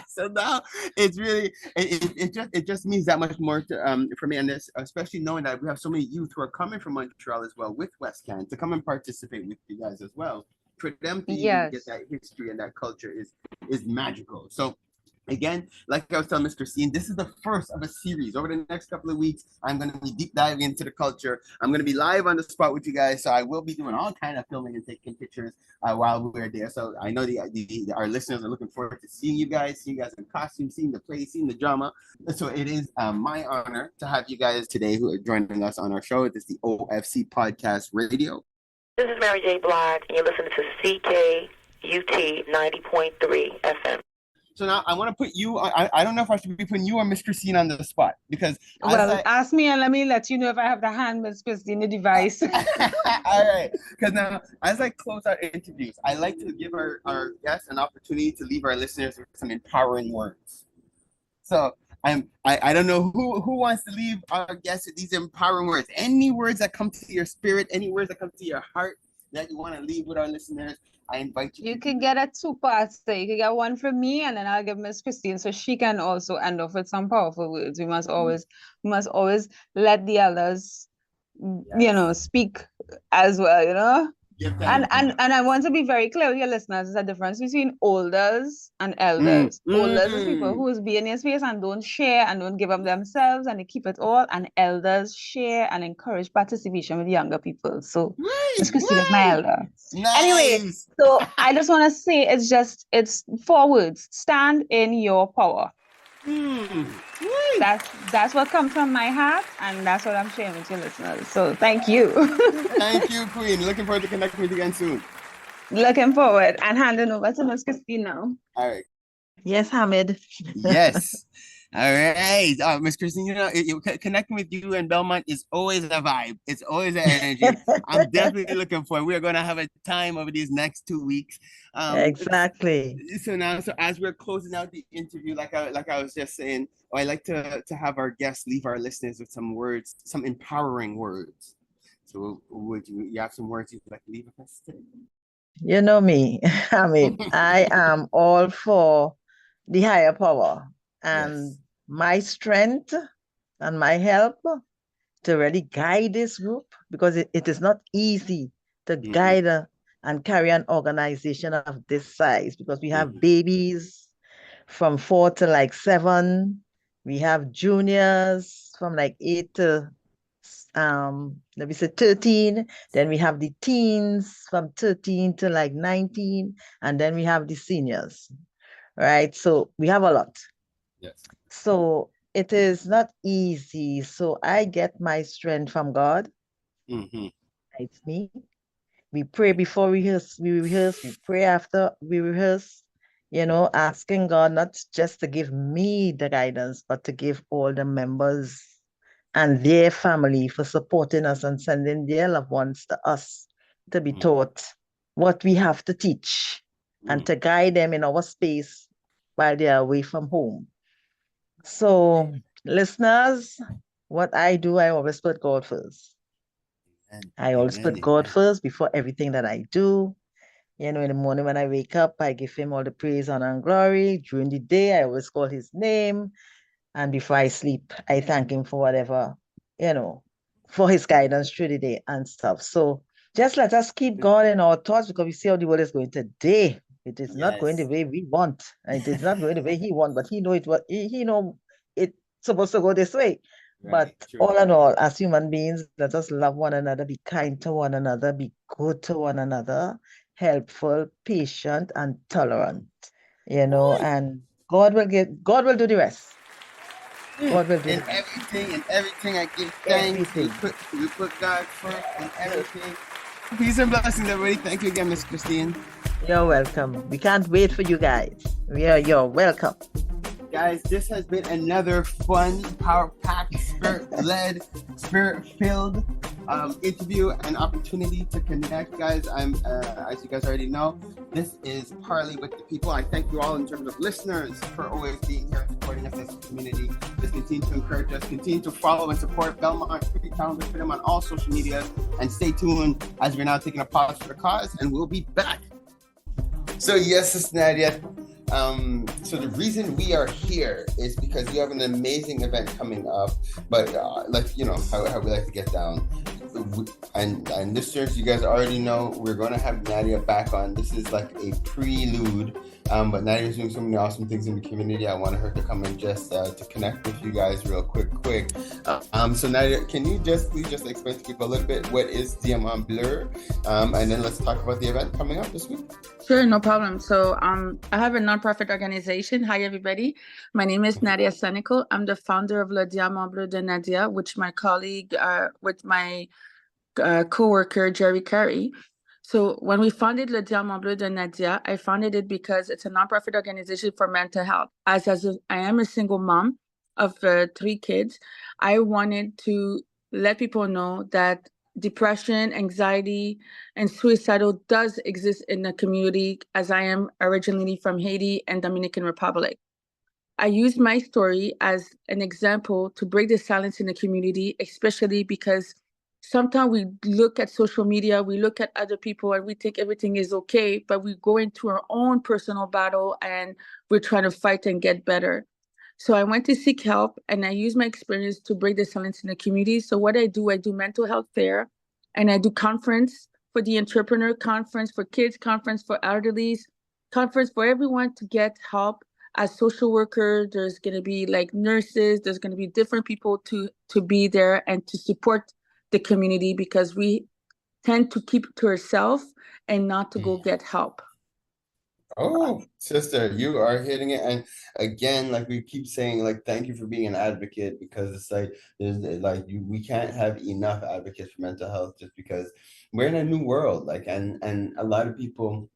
So now it's really it just means that much more to for me, and this, especially knowing that we have so many youth who are coming from Montreal as well with West Can to come and participate with you guys as well. For them to even get that history and that culture is magical. So again, like I was telling Miss Christine, this is the first of a series. Over the next couple of weeks, I'm going to be deep diving into the culture. I'm going to be live on the spot with you guys. So I will be doing all kind of filming and taking pictures while we're there. So I know our listeners are looking forward to seeing you guys in costume, seeing the play, seeing the drama. So it is my honor to have you guys today who are joining us on our show. This is the OFC Podcast Radio. This is Mary J. Blige, and you're listening to CKUT 90.3 FM. So now I want to put you on, I don't know if I should be putting you or Miss Christine on the spot because ask me and let me let you know if I have to hand Miss Christine the device. All right, because now as I close our interviews, I like to give our guests an opportunity to leave our listeners with some empowering words. So I don't know who wants to leave our guests with these empowering words. Any words that come to your spirit, any words that come to your heart that you want to leave with our listeners. I invite you. You can get a 2-part. So you can get one from me, and then I'll give Miss Christine so she can also end off with some powerful words. We must always let the others, speak as well. You know. And I want to be very clear with your listeners. There's a difference between olders and elders. Olders is people who is be in your space and don't share and don't give up themselves and they keep it all. And elders share and encourage participation with younger people. So Miss Christine is my elder. Nice. Anyway, so I just want to say it's 4 words. Stand in your power. That's what comes from my heart, and that's what I'm sharing with your listeners. So thank you. Thank you, Queen. Looking forward to connecting with you again soon. Looking forward, and handing over to Miss Christine now. All right. Yes, Hamid. Yes. All right, Miss Christine, connecting with you in Belmont is always a vibe. It's always an energy. I'm definitely looking forward. We are going to have a time over these next 2 weeks. Exactly. So as we're closing out the interview, like I was just saying, I like to have our guests leave our listeners with some words, some empowering words. So would you have some words you'd like to leave with us today? You know me. I mean, I am all for the higher power. And my strength and my help to really guide this group, because it is not easy to guide and carry an organization of this size, because we have babies from 4 to 7. We have juniors from 8 to 13. Then we have the teens from 13 to 19, and then we have the seniors, right? So we have a lot. Yes. So it is not easy. So I get my strength from God. It's me. We pray before we rehearse. We pray after we rehearse, asking God not just to give me the guidance, but to give all the members and their family for supporting us and sending their loved ones to us to be taught what we have to teach and to guide them in our space while they are away from home. So, listeners, what I do, I always put God first. I always put God first before everything that I do. In the morning when I wake up, I give him all the praise, honor, and glory. During the day, I always call his name. And before I sleep, I thank him for whatever, for his guidance through the day and stuff. So just let us keep God in our thoughts, because we see how the world is going today. It is not going the way we want. And it is not going the way he wants, but he know it's supposed to go this way. Right, but all in all, as human beings, let us love one another, be kind to one another, be good to one another, helpful, patient, and tolerant. And God will do the rest. God will do in everything I give thanks. We put God first in everything. Peace and blessings, everybody. Thank you again, Miss Christine. You're welcome. We can't wait for you guys. You're welcome. Guys, this has been another fun, power-packed, spirit-led, spirit-filled interview and opportunity to connect, guys. As you guys already know, this is Parley with the People. I thank you all in terms of listeners for always being here and supporting us as a community. Just continue to encourage us, continue to follow and support Belmont, Frito, put them on all social media, and stay tuned as we're now taking a pause for the cause, and we'll be back. So yes, it's Nadia. So the reason we are here is because we have an amazing event coming up, but like, you know, how we like to get down. And listeners, you guys already know we're going to have Nadia back on. This is like a prelude, but Nadia's doing so many awesome things in the community. I wanted her to come and just to connect with you guys real quick. So Nadia, can you please explain to people a little bit what is disciplines.Under, and then let's talk about the event coming up this week. Sure, no problem. So I have a nonprofit organization. Hi, everybody. My name is Nadia Sanico. I'm the founder of Le Diamant Bleu de Nadia, which my colleague, with my co-worker, Jerry Curry. So when we founded Le Diamant Bleu de Nadia, I founded it because it's a nonprofit organization for mental health. I am a single mom of 3 kids. I wanted to let people know that depression, anxiety, and suicidal does exist in the community, as I am originally from Haiti and Dominican Republic. I use my story as an example to break the silence in the community, especially because sometimes we look at social media, we look at other people, and we think everything is okay, but we go into our own personal battle and we're trying to fight and get better. So I went to seek help, and I use my experience to break the silence in the community. So what I do mental health fair, and I do conference for the entrepreneur, conference for kids, conference for elderlies, conference for everyone to get help. As social worker, there's going to be like nurses, there's going to be different people to be there and to support the community, because we tend to keep it to ourselves and not to go get help. Oh, sister, you are hitting it. And again, like we keep saying, like, thank you for being an advocate, because it's like we can't have enough advocates for mental health, just because we're in a new world. Like, and a lot of people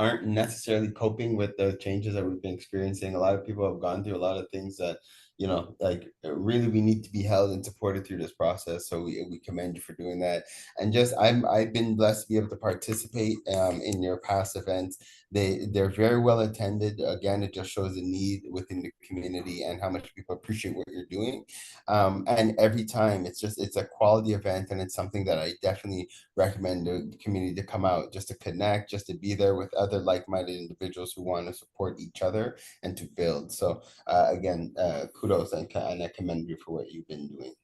aren't necessarily coping with the changes that we've been experiencing. A lot of people have gone through a lot of things that, you know, like really we need to be held and supported through this process. So we commend you for doing that. And just I've been blessed to be able to participate in your past events. They're very well attended. Again, it just shows the need within the community and how much people appreciate what you're doing. And every time it's a quality event, and it's something that I definitely recommend the community to come out, just to connect, just to be there with other like-minded individuals who want to support each other and to build. So again, kudos, and I commend you for what you've been doing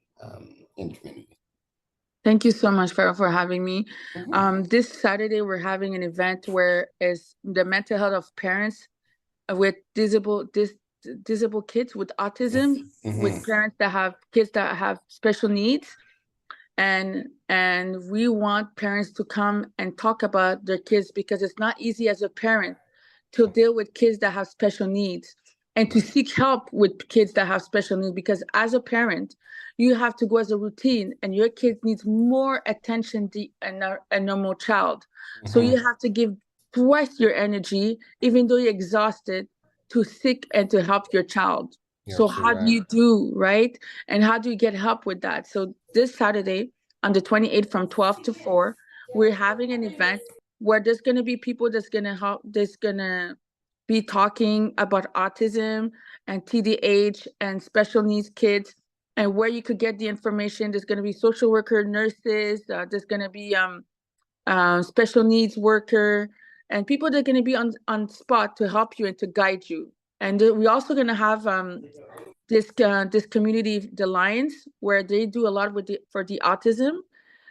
in the community. Thank you so much for having me. This Saturday, we're having an event where is the mental health of parents with disabled kids with autism, with parents that have kids that have special needs. And we want parents to come and talk about their kids, because it's not easy as a parent to deal with kids that have special needs, and to seek help with kids that have special needs, because as a parent, you have to go as a routine, and your kid needs more attention than a normal child. So you have to give twice your energy, even though you're exhausted, to seek and to help your child. So how do you do, right? And how do you get help with that? So this Saturday, on the 28th from 12 to 4, we're having an event where there's going to be people that's going to help, that's going to be talking about autism and TDAH and special needs kids, and where you could get the information. There's going to be social worker, nurses, there's going to be special needs worker, and people that are going to be on spot to help you and to guide you. And we're also going to have this community, the Lions, where they do a lot for the autism.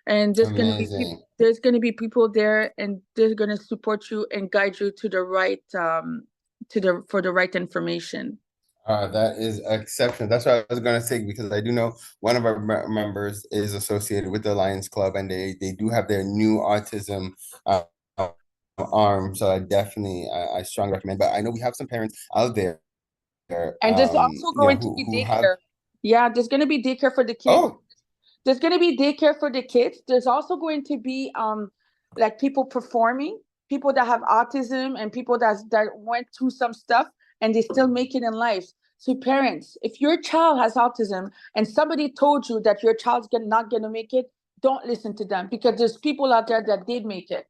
And there's going to be people there, and they're going to support you and guide you to the right for the right information. That is exceptional. That's what I was going to say, because I do know one of our members is associated with the Lions Club, and they do have their new autism arm. So I strongly recommend. But I know we have some parents out there. And there's also going to be daycare. Yeah, there's going to be daycare for the kids. Oh. There's going to be daycare for the kids. There's also going to be like people performing, people that have autism, and people that went through some stuff and they still make it in life. So parents, if your child has autism and somebody told you that your child's not going to make it, don't listen to them, because there's people out there that did make it.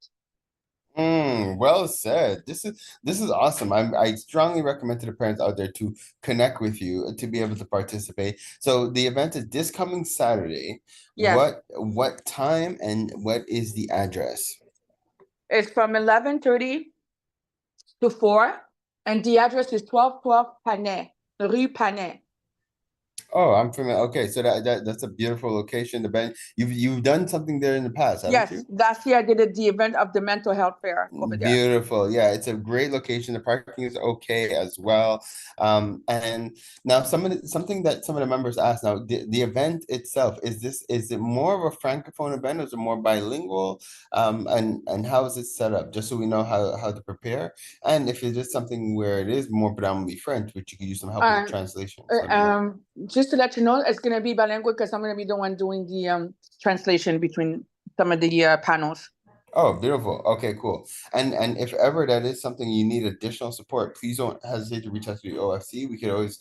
Well said. This is awesome. I strongly recommend to the parents out there to connect with you to be able to participate. So the event is this coming Saturday. Yes. What time and what is the address? It's from 11:30 to 4, and the address is 1212 Panay, Rue Panay. Oh, I'm familiar. Okay, so that's a beautiful location. The band you've done something there in the past, haven't Yes, you? last year I did the event of the mental health fair over there. Beautiful. Yeah, it's a great location. The parking is okay as well. And now something that some of the members asked now, the event itself, is it more of a francophone event or is it more bilingual? And how is it set up? Just so we know how to prepare. And if it is something where it is more predominantly French, which you could use some help with translation. Just to let you know, it's going to be bilingual because I'm going to be the one doing the translation between some of the panels. Oh, beautiful. Okay, cool. And if ever that is something you need additional support, please don't hesitate to reach out to the OFC. We could always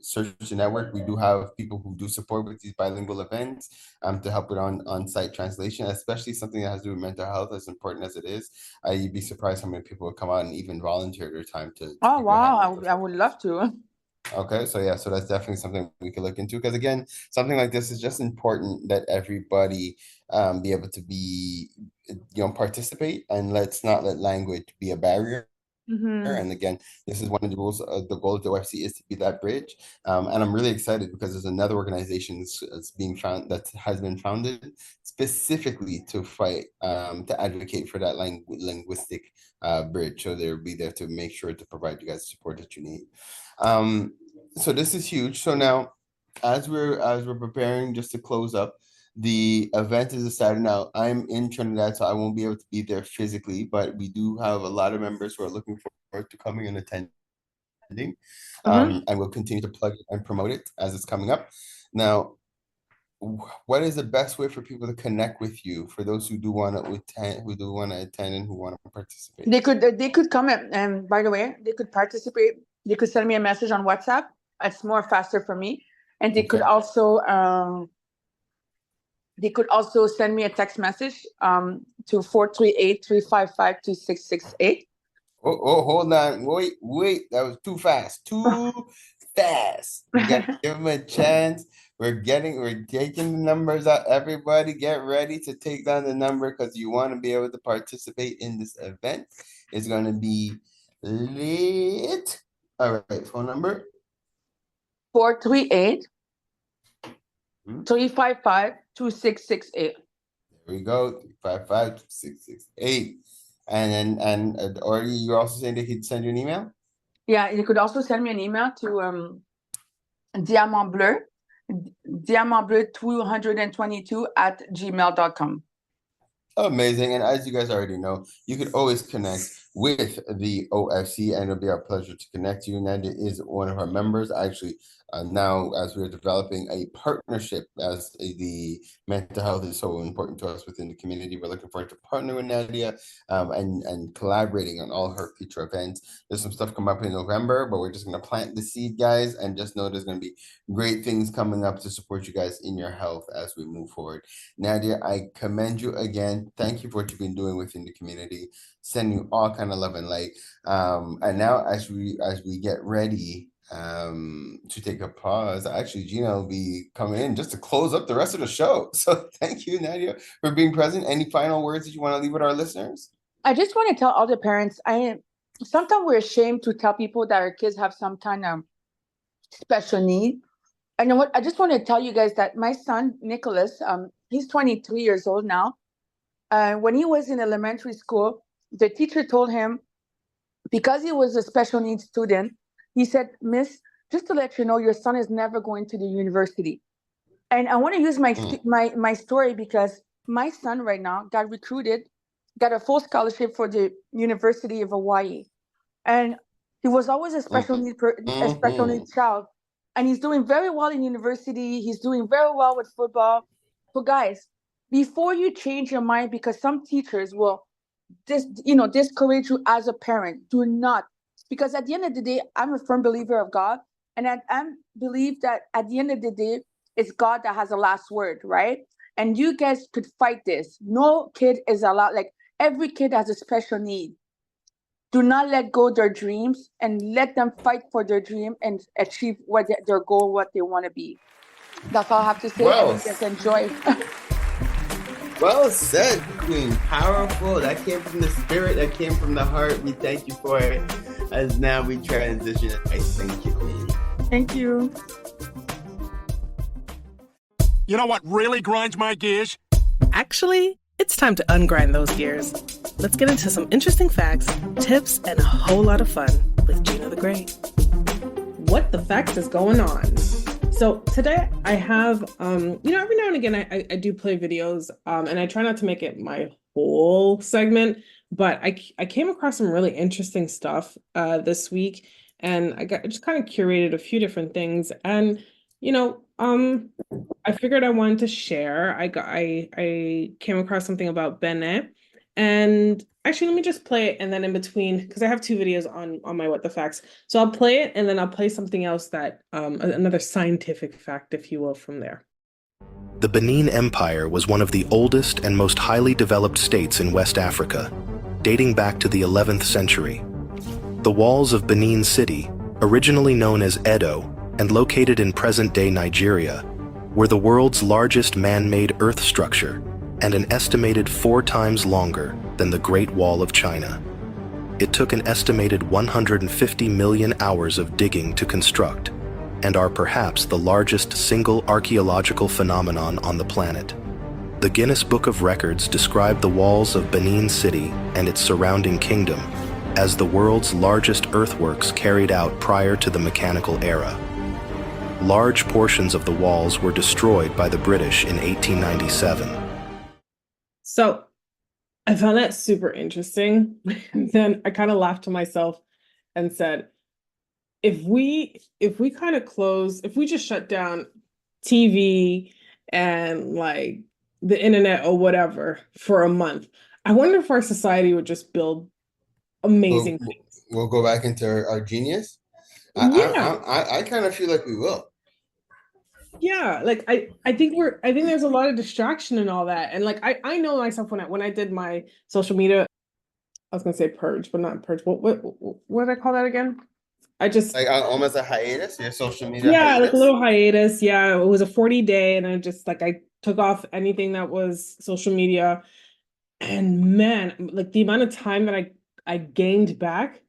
search the network. We do have people who do support with these bilingual events to help with on-site translation, especially something that has to do with mental health, as important as it is. You'd be surprised how many people would come out and even volunteer their time to Oh, wow. I would love to. Okay, so yeah, so that's definitely something we could look into, because again, something like this is just important that everybody be able to be, participate, and let's not let language be a barrier. And again, this is one of the rules. The goal of the OFC is to be that bridge, and I'm really excited because there's another organization that's being found that has been founded specifically to fight, to advocate for that linguistic bridge. So they'll be there to make sure to provide you guys the support that you need. So this is huge. So now, as we're preparing just to close up, the event is decided. Now, I'm in Trinidad, so I won't be able to be there physically, but we do have a lot of members who are looking forward to coming and attending. And we'll continue to plug and promote it as it's coming up. Now, what is the best way for people to connect with you, for those who do want to attend, and who want to participate? They could come and by the way, they could participate. They could send me a message on WhatsApp. It's more faster for me. And they could also send me a text message to 438-355-2668. Oh, hold on. Wait. That was too fast. Too fast. You gotta give them a chance. We're taking the numbers out. Everybody get ready to take down the number, because you want to be able to participate in this event. It's going to be lit. All right, phone number? 438-355-2668. There we go, 355-2668. And or you're also saying they could send you an email? Yeah, you could also send me an email to Diamant Bleu 222@gmail.com. Amazing. And as you guys already know, you can always connect with the OFC, and it'll be our pleasure to connect you. Nadia is one of our members. Actually, now as we're developing a partnership, as the mental health is so important to us within the community, we're looking forward to partner with Nadia and collaborating on all her future events. There's some stuff coming up in November, but we're just going to plant the seed, guys, and just know there's going to be great things coming up to support you guys in your health as we move forward. Nadia, I commend you again. Thank you for what you've been doing within the community. Send you all kind of love and light. And now as we get ready to take a pause, actually Gina will be coming in just to close up the rest of the show. So thank you, Nadia, for being present. Any final words that you want to leave with our listeners? I just want to tell all the parents, sometimes we're ashamed to tell people that our kids have some kind of special need. And you know what? I just want to tell you guys that my son, Nicholas, he's 23 years old now. When he was in elementary school, the teacher told him, because he was a special needs student, he said, "Miss, just to let you know, your son is never going to the university." And I want to use my story, because my son right now got a full scholarship for the University of Hawaii. And he was always a special needs child. And he's doing very well in university. He's doing very well with football. So guys, before you change your mind, because some teachers will discourage you as a parent, do not. Because at the end of the day, I'm a firm believer of God. And I believe that at the end of the day, it's God that has the last word, right? and you guys could fight this. No kid is allowed, like every kid has a special need. Do not let go of their dreams and let them fight for their dream and achieve what their goal, what they want to be. That's all I have to say. Well, and just enjoy. Well said, Queen. Powerful. That came from the spirit. That came from the heart. We thank you for it. As now we transition. I thank you, Queen. Thank you. You know what really grinds my gears? Actually, it's time to ungrind those gears. Let's get into some interesting facts, tips, and a whole lot of fun with Gina the Great. What the facts is going on? So today I have, every now and again I do play videos, and I try not to make it my whole segment, but I came across some really interesting stuff this week, and I just kind of curated a few different things, and I figured I wanted to share. I came across something about Benin, and actually let me just play it, and then in between, because I have two videos on my What the Facts, so I'll play it and then I'll play something else that another scientific fact, if you will, from there. The Benin Empire was one of the oldest and most highly developed states in West Africa, dating back to the 11th century. The walls of Benin City, originally known as Edo and located in present-day Nigeria, were the world's largest man-made earth structure and an estimated 4 times longer than the Great Wall of China. It took an estimated 150 million hours of digging to construct, and are perhaps the largest single archaeological phenomenon on the planet. The Guinness Book of Records described the walls of Benin City and its surrounding kingdom as the world's largest earthworks carried out prior to the mechanical era. Large portions of the walls were destroyed by the British in 1897. So I found that super interesting. Then I kind of laughed to myself and said, if we kind of close, if we just shut down TV and like the internet or whatever for a month, I wonder if our society would just build amazing things. We'll go back into our genius. I kind of feel like we will. Yeah, like I think there's a lot of distraction and all that, and like I know myself when I did my social media, I was gonna say purge, but not purge. What did I call that again? I just like almost a hiatus. Your social media. Yeah, hiatus? like a little hiatus. Yeah, it was a 40-day, and I just I took off anything that was social media, and man, like the amount of time that I gained back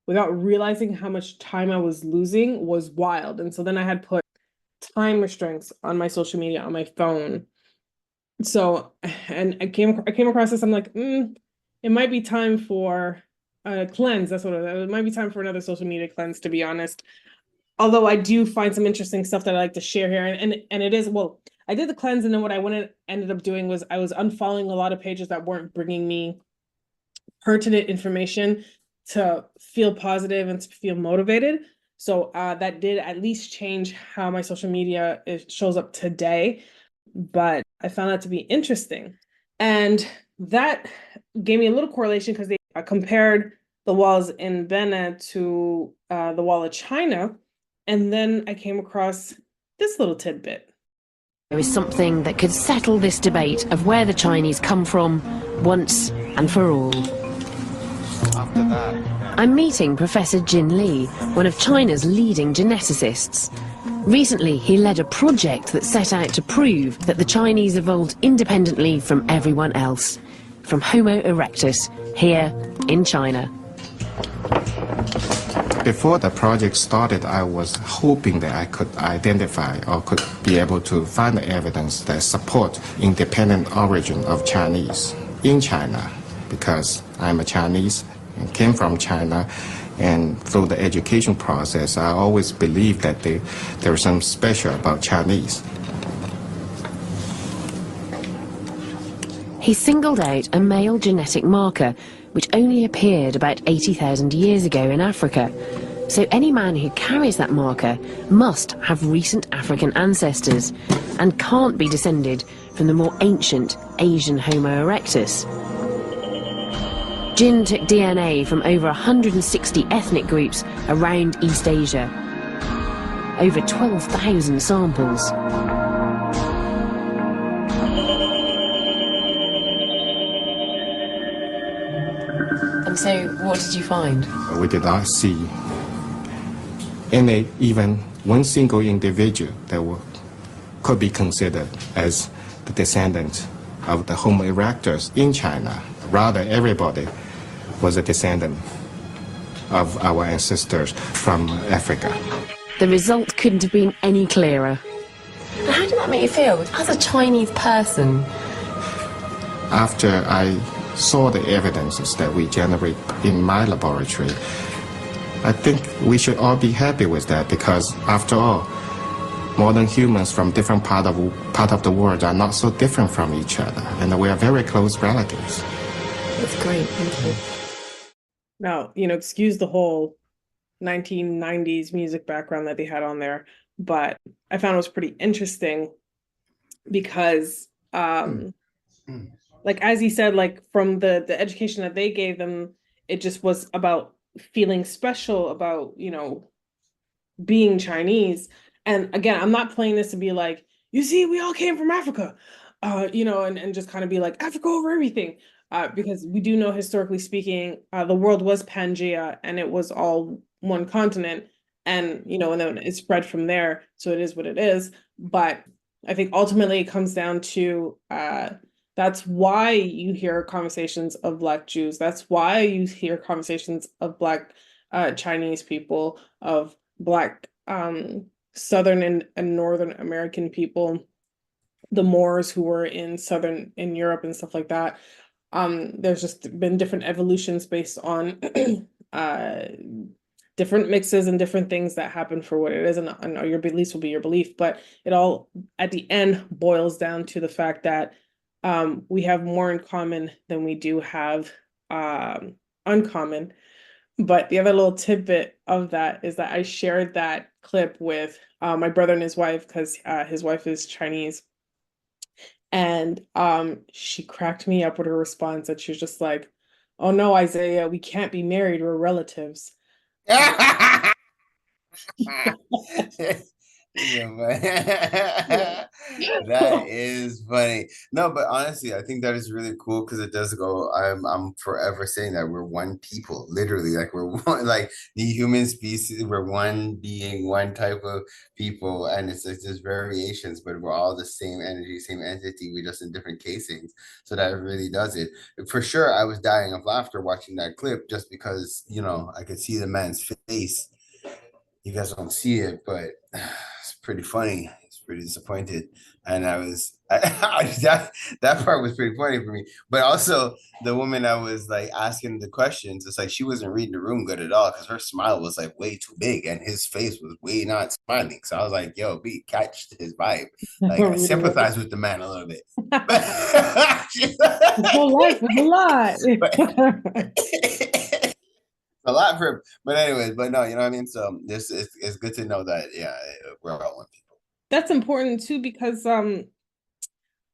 without realizing how much time I was losing was wild. And so then I had put time restraints on my social media on my phone. So, and I came across this. I'm like, it might be time for a cleanse. That's what it might be time for another social media cleanse, to be honest. Although I do find some interesting stuff that I like to share here, and it is, well, I did the cleanse, and then what I ended up doing was I was unfollowing a lot of pages that weren't bringing me pertinent information to feel positive and to feel motivated. So that did at least change how my social media shows up today. But I found that to be interesting. And that gave me a little correlation because they compared the walls in Benin to the wall of China. And then I came across this little tidbit. There is something that could settle this debate of where the Chinese come from once and for all. After that, I'm meeting Professor Jin Li, one of China's leading geneticists. Recently, he led a project that set out to prove that the Chinese evolved independently from everyone else, from Homo erectus, here in China. Before the project started, I was hoping that I could identify or could be able to find the evidence that support independent origin of Chinese in China, because I'm a Chinese and came from China, and through the education process, I always believed that there was something special about Chinese. He singled out a male genetic marker which only appeared about 80,000 years ago in Africa. So any man who carries that marker must have recent African ancestors and can't be descended from the more ancient Asian Homo erectus. Jin took DNA from over 160 ethnic groups around East Asia. Over 12,000 samples. And so, what did you find? We did not see even one single individual that could be considered as the descendant of the Homo erectus in China. Rather, everybody was a descendant of our ancestors from Africa. The result couldn't have been any clearer. And how did that make you feel as a Chinese person? After I saw the evidences that we generate in my laboratory, I think we should all be happy with that, because after all, modern humans from different part of the world are not so different from each other, and we are very close relatives. That's great, thank you. Now, excuse the whole 1990s music background that they had on there, but I found it was pretty interesting because, like, as he said, like, from the education that they gave them, it just was about feeling special about, being Chinese. And again, I'm not playing this to be like, you see, we all came from Africa, and just kind of be like, Africa over everything. Because we do know, historically speaking, the world was Pangea and it was all one continent. And, and then it spread from there. So it is what it is. But I think ultimately it comes down to, that's why you hear conversations of Black Jews. That's why you hear conversations of Black Chinese people, of Black Southern and Northern American people, the Moors who were in Europe and stuff like that. There's just been different evolutions based on different mixes and different things that happen for what it is, and your beliefs will be your belief. But it all, at the end, boils down to the fact that we have more in common than we do have uncommon. But the other little tidbit of that is that I shared that clip with my brother and his wife, because his wife is Chinese. And she cracked me up with her response, and she was just like, "Oh no, Isaiah, we can't be married, we're relatives." That is funny. No, but honestly, I think that is really cool, because it does go, I'm forever saying that we're one people, literally, like we're one, like the human species, we're one being, one type of people, and it's like there's variations, but we're all the same energy, same entity, we just in different casings. So that really does it. For sure, I was dying of laughter watching that clip, just because, I could see the man's face. You guys don't see it, but it's pretty funny. It's pretty disappointed, and that part was pretty funny for me. But also the woman I was like asking the questions, it's like she wasn't reading the room good at all, because her smile was like way too big, and his face was way not smiling. So I was like, "Yo, catch his vibe." Like I sympathize with the man a little bit. His whole life was a lot. A lot for him, but anyways, but no, you know what I mean. So this is, it's good to know that we're all one people. That's important too, because what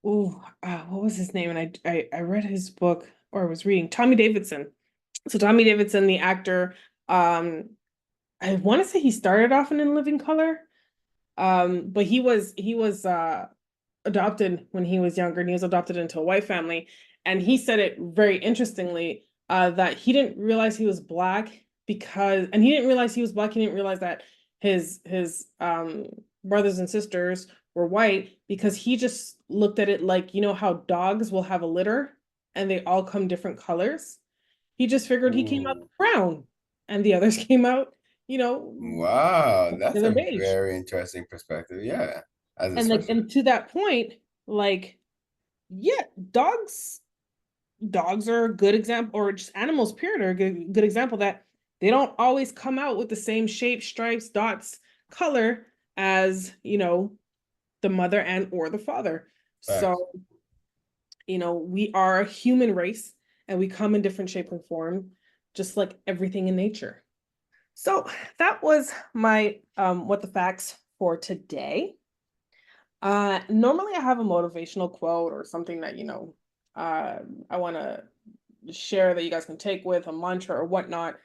was his name? And I read his book, or I was reading Tommy Davidson. So Tommy Davidson, the actor, I want to say he started off in Living Color, but he was adopted when he was younger, and he was adopted into a white family, and he said it very interestingly. That he didn't realize he was Black he didn't realize that his brothers and sisters were white, because he just looked at it like, how dogs will have a litter and they all come different colors. He just figured he came out brown and the others came out, Wow, that's a beige. very interesting perspective. Yeah. And to that point, dogs are a good example, or just animals period are a good example, that they don't always come out with the same shape, stripes, dots, color as the mother and or the father. Right. So we are a human race, and we come in different shape and form, just like everything in nature. So that was my what the facts for today. Normally I have a motivational quote or something that I want to share that you guys can take with a mantra or whatnot.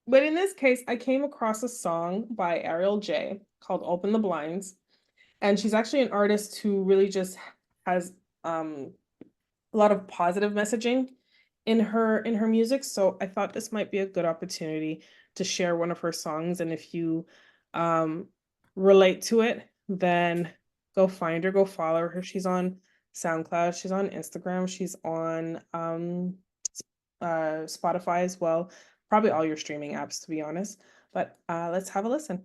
But in this case, I came across a song by Ariel J called Open the Blinds. And she's actually an artist who really just has a lot of positive messaging in her music. So I thought this might be a good opportunity to share one of her songs. And if you relate to it, then go find her, go follow her. She's on SoundCloud, she's on Instagram, she's on Spotify as well. Probably all your streaming apps, to be honest. But let's have a listen.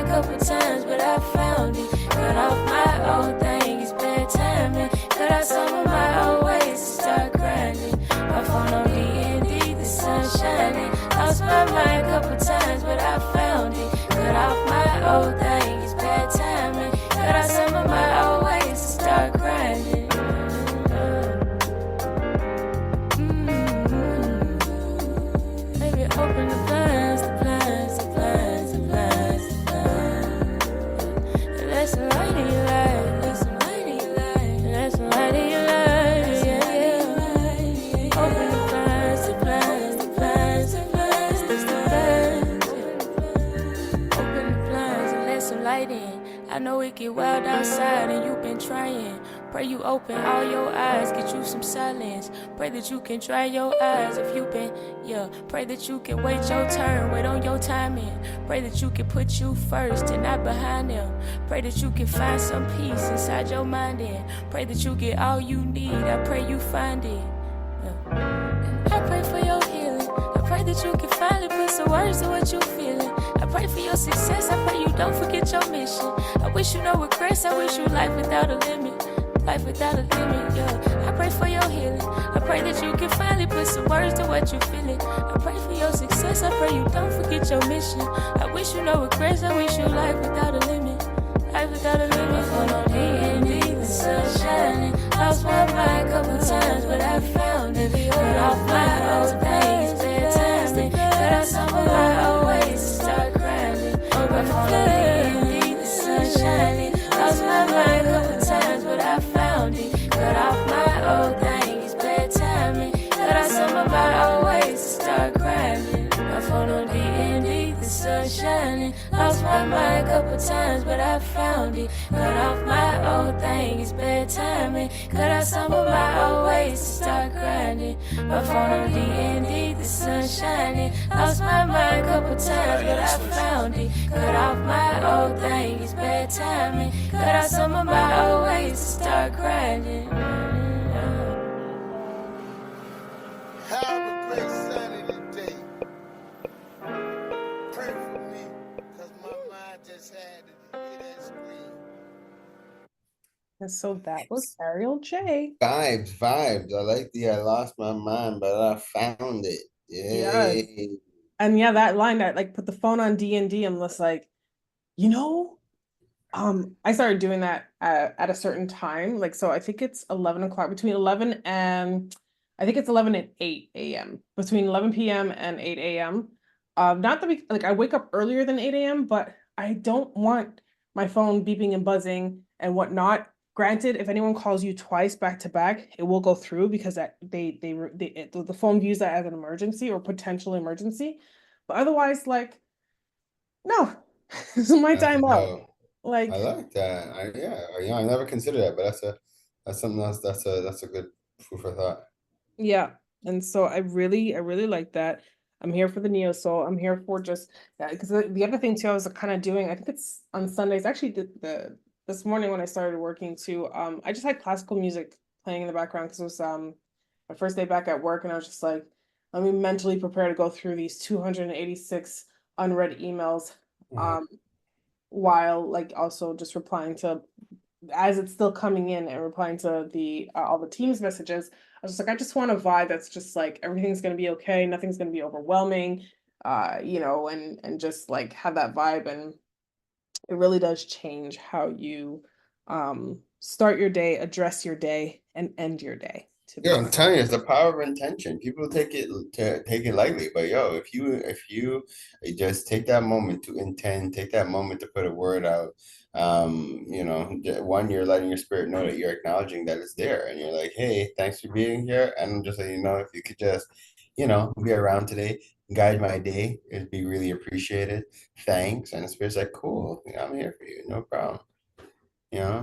Couple times, but I found it. Cut off my old thing, it's bedtime. And cut out some of my old ways to start grinding. My phone on D&D, the sun shining. Lost my mind couple times, but I found it. Cut off my old thing, it's bedtime. And cut out some of my old ways to start grinding. Maybe open the blinds, the blinds, the blinds, the blinds. Let some light in your life, let some light in your life, let some light in your life, yeah, yeah. Open the blinds, the blinds, the blinds, the blinds, the blinds. Open the blinds and let some light in. I know it get wild outside and you've been trying. Pray you open all your eyes, get you some silence. Pray that you can dry your eyes if you've been, yeah. Pray that you can wait your turn, wait on your timing. Pray that you can put you first and not behind them. Pray that you can find some peace inside your mind and pray that you get all you need. I pray you find it. Yeah. And I pray for your healing. I pray that you can finally put some words to what you're feeling. I pray for your success. I pray you don't forget your mission. I wish you no regrets. I wish you life without a limit. Life without a limit, yeah. I pray for your healing. I pray that you can finally put some words to what you're feeling. I pray for your success. I pray you don't forget your mission. I wish you no regrets. I wish you life without a limit. Life without a limit. My phone on D&D, the sun shining. Lost my mind couple times, but I found it. Cut off my old things, bedtime. Cut out some of my old ways to start grinding. My phone on D&D, the sun shining. Lost my mind couple times, but I found it. Cut off my old thing, it's bedtime. Cut out some of my old ways to start grinding. My phone on D&D, the sun shining. Lost my mind couple times, but I found it. Cut off my old thing, it's bedtime. Cut out some of my old ways to start grinding. My phone on D&D, the sun shining. Lost my mind couple times, but I found it. Cut off my old thing, it's bedtime. Cut out some of my old ways to start grinding. Have a great Saturday day. Pray for me, because my mind just had to hear that scream. And so that was Ariel J. Vibes. I like I lost my mind, but I found it. Yay. Yes. And yeah, that line that like put the phone on D&D and was like, you know, I started doing that at a certain time. Like, so I think it's 11 o'clock, between 11 and I think it's 11 and 8 a.m. Between 11 p.m. and 8 a.m. Not that like I wake up earlier than 8 a.m., but I don't want my phone beeping and buzzing and whatnot. Granted, if anyone calls you twice back to back, it will go through because that the phone views that as an emergency or potential emergency. But otherwise, like, no, this is my time out. Like, I like that. I never considered that, but that's something else. That's a good food for thought. Yeah, and so I really like that. I'm here for the neo soul. I'm here for just because the other thing too I was kind of doing. I think it's on Sundays. Actually, this morning when I started working too, I just had classical music playing in the background because it was my first day back at work, and I was just like, let me mentally prepare to go through these 286 unread emails, while like also just replying to as it's still coming in and replying to the all the Teams messages. I was just like, I just want a vibe that's just like everything's gonna be okay, nothing's gonna be overwhelming, you know, and just like have that vibe. And it really does change how you start your day, address your day, and end your day. Yeah, I'm telling you, it's the power of intention. People take it lightly, but yo, if you just take that moment to intend, take that moment to put a word out, one, you're letting your spirit know that you're acknowledging that it's there, and you're like, hey, thanks for being here, and I'm just letting you know if you could just, be around today, guide my day, it'd be really appreciated. Thanks, and the spirit's like, cool, I'm here for you, no problem.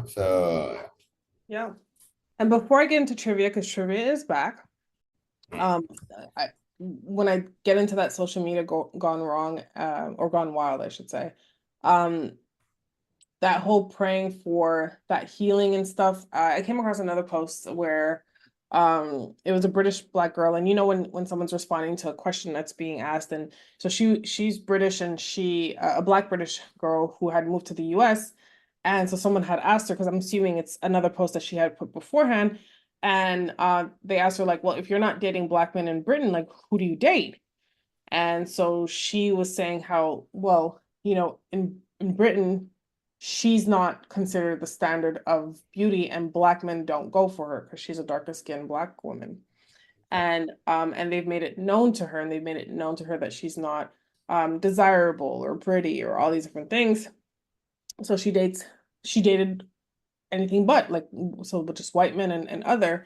So Yeah. And before I get into trivia, because trivia is back, when I get into that social media gone wrong, or gone wild, I should say, that whole praying for that healing and stuff, I came across another post where it was a British Black girl, and when someone's responding to a question that's being asked, and so she's British, and she a Black British girl who had moved to the US. And so someone had asked her, because I'm assuming it's another post that she had put beforehand, and they asked her, like, well, if you're not dating Black men in Britain, like, who do you date? And so she was saying how, well, in Britain, she's not considered the standard of beauty, and Black men don't go for her because she's a darker skinned Black woman. And they've made it known to her, that she's not desirable or pretty or all these different things. So she dated anything but, like, so just white men and other.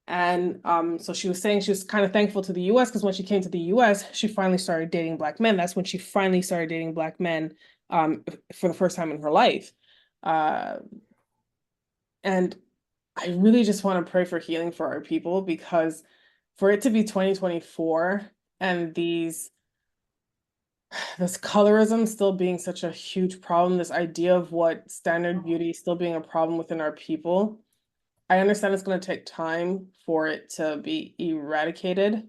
And so she was saying she was kind of thankful to the US, because when she came to the US, she finally started dating Black men. That's when she finally started dating Black men for the first time in her life. And I really just want to pray for healing for our people, because for it to be 2024 and this colorism still being such a huge problem, this idea of what standard beauty still being a problem within our people, I understand it's going to take time for it to be eradicated,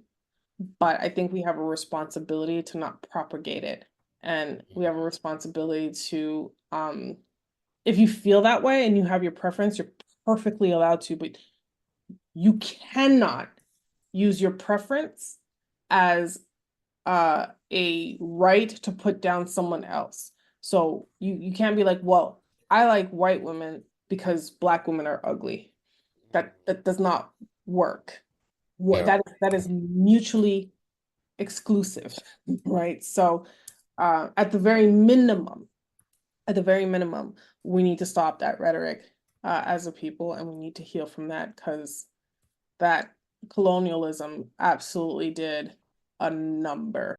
but I think we have a responsibility to not propagate it. And we have a responsibility to, if you feel that way and you have your preference, you're perfectly allowed to, but you cannot use your preference as a right to put down someone else. So you can't be like, well, I like white women because Black women are ugly. That does not work. Yeah. That is mutually exclusive, right? So at the very minimum, we need to stop that rhetoric as a people, and we need to heal from that, because that colonialism absolutely did a number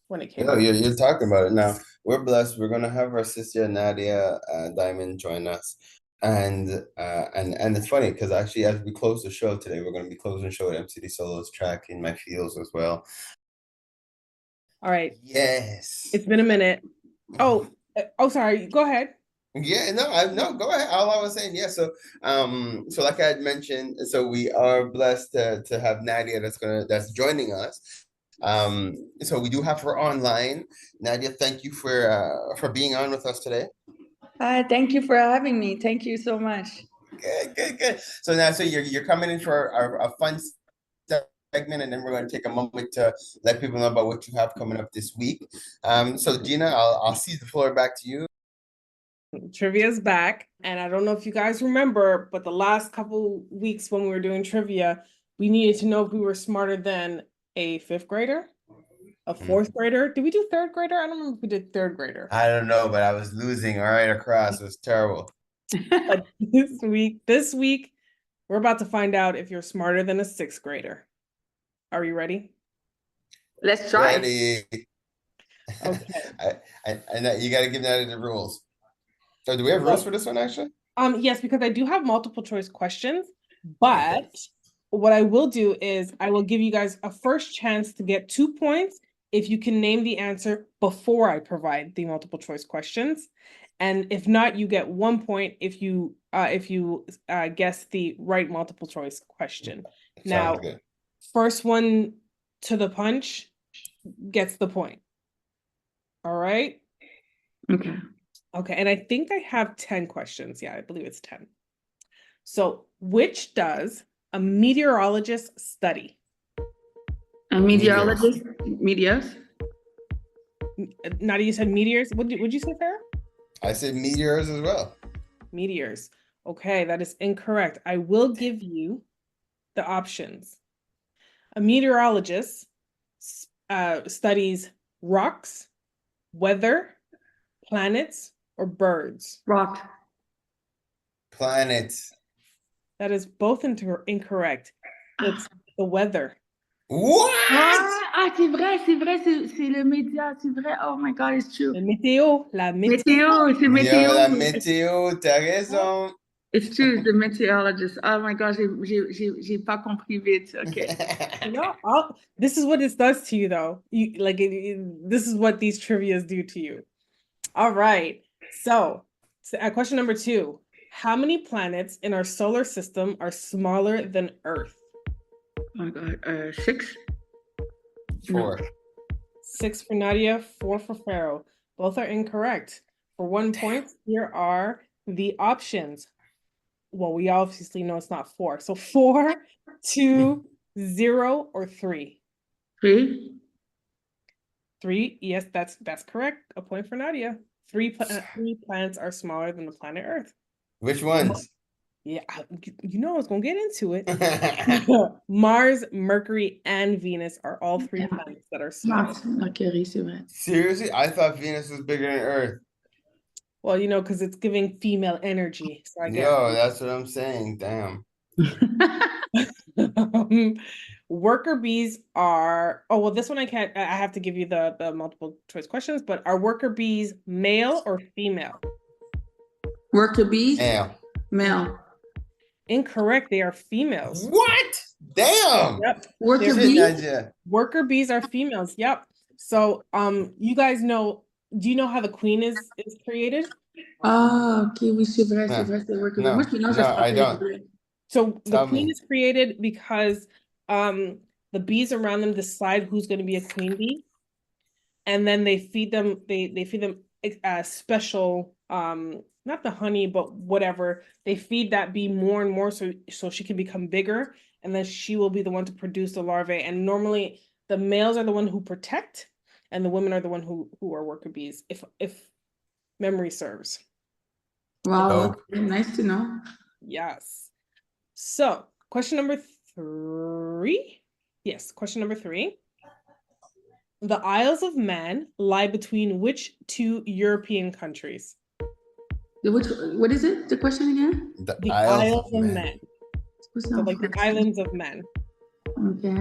when it came. You're talking about it now. We're blessed. We're gonna have our sister Nadia Diamond join us, and it's funny because actually, as we close the show today, we're gonna be closing the show with MCD Solo's track "In My Feels" as well. All right. Yes. It's been a minute. Oh, sorry. Go ahead. Yeah, no, go ahead. All I was saying, yeah. So like I had mentioned, so we are blessed to have Nadia that's joining us. So we do have her online. Nadia, thank you for being on with us today. Hi, thank you for having me. Thank you so much. Good. So now, you're coming in for a fun segment, and then we're going to take a moment to let people know about what you have coming up this week. So Gina, I'll cede the floor back to you. Trivia's back, and I don't know if you guys remember, but the last couple weeks when we were doing trivia, we needed to know if we were smarter than a 5th grader, a 4th grader. Did we do 3rd grader? I don't remember if we did 3rd grader. I don't know, but I was losing right across. It was terrible. But this week, we're about to find out if you're smarter than a 6th grader. Are you ready? Let's try. Ready. Okay. I you got to give Nadia the rules. So do we have rules for this one, actually? Yes, because I do have multiple choice questions, but what I will do is I will give you guys a first chance to get 2 points if you can name the answer before I provide the multiple choice questions. And if not, you get 1 point if you guess the right multiple choice question. Now, first one to the punch gets the point. All right? Okay, and I think I have 10 questions. Yeah, I believe it's 10. So, which does a meteorologist study? A meteorologist? Meteors? Nadia, you said meteors? Would you say, Farrah? I said meteors as well. Meteors. Okay, that is incorrect. I will give you the options. A meteorologist studies rocks, weather, planets, or birds. Rock. Planets. That is both incorrect. It's the weather. What? C'est vrai, c'est le média, c'est vrai. Oh my God, it's true. La météo. Météo, c'est météo. Yo, la météo, t'as raison. It's true, it's the meteorologist. Oh my gosh, j'ai pas compris vite. Okay. This is what it does to you, though. This is what these trivias do to you. All right. So question number 2. How many planets in our solar system are smaller than Earth? Oh my God, 6? 4. 6 for Nadia, 4 for Pharaoh. Both are incorrect. For 1 point, here are the options. Well, we obviously know it's not 4. So 4, 2, 0, or 3. 3? 3, yes, that's correct. A point for Nadia. 3 planets are smaller than the planet Earth. Which ones? Yeah, you know I was going to get into it. Mars, Mercury, and Venus are all 3 planets that are smaller. Mercury, c'est vrai. Seriously? I thought Venus was bigger than Earth. Well, because it's giving female energy. So I guess. Yo, that's what I'm saying. Damn. Worker bees are, this one I have to give you the multiple choice questions, but are worker bees male or female? Worker bees? Male. Incorrect. They are females. What? Damn. Yep. Worker bees? Worker bees are females. Yep. So, you guys know, do you know how the queen is created? Okay, oui, c'est vrai, c'est worker bee. Moi, je mélange I don't. So the queen is created because the bees around them decide who's going to be a queen bee, and then they feed them. They feed them special, not the honey, but whatever. They feed that bee more and more, so she can become bigger, and then she will be the one to produce the larvae. And normally, the males are the one who protect, and the women are the one who are worker bees. If memory serves. Wow, nice to know. Yes. So, question number 3. Yes, question number 3. The Isles of Man lie between which 2 European countries? What is it? The question again? The Isles of Man. So, like the islands of man. Okay.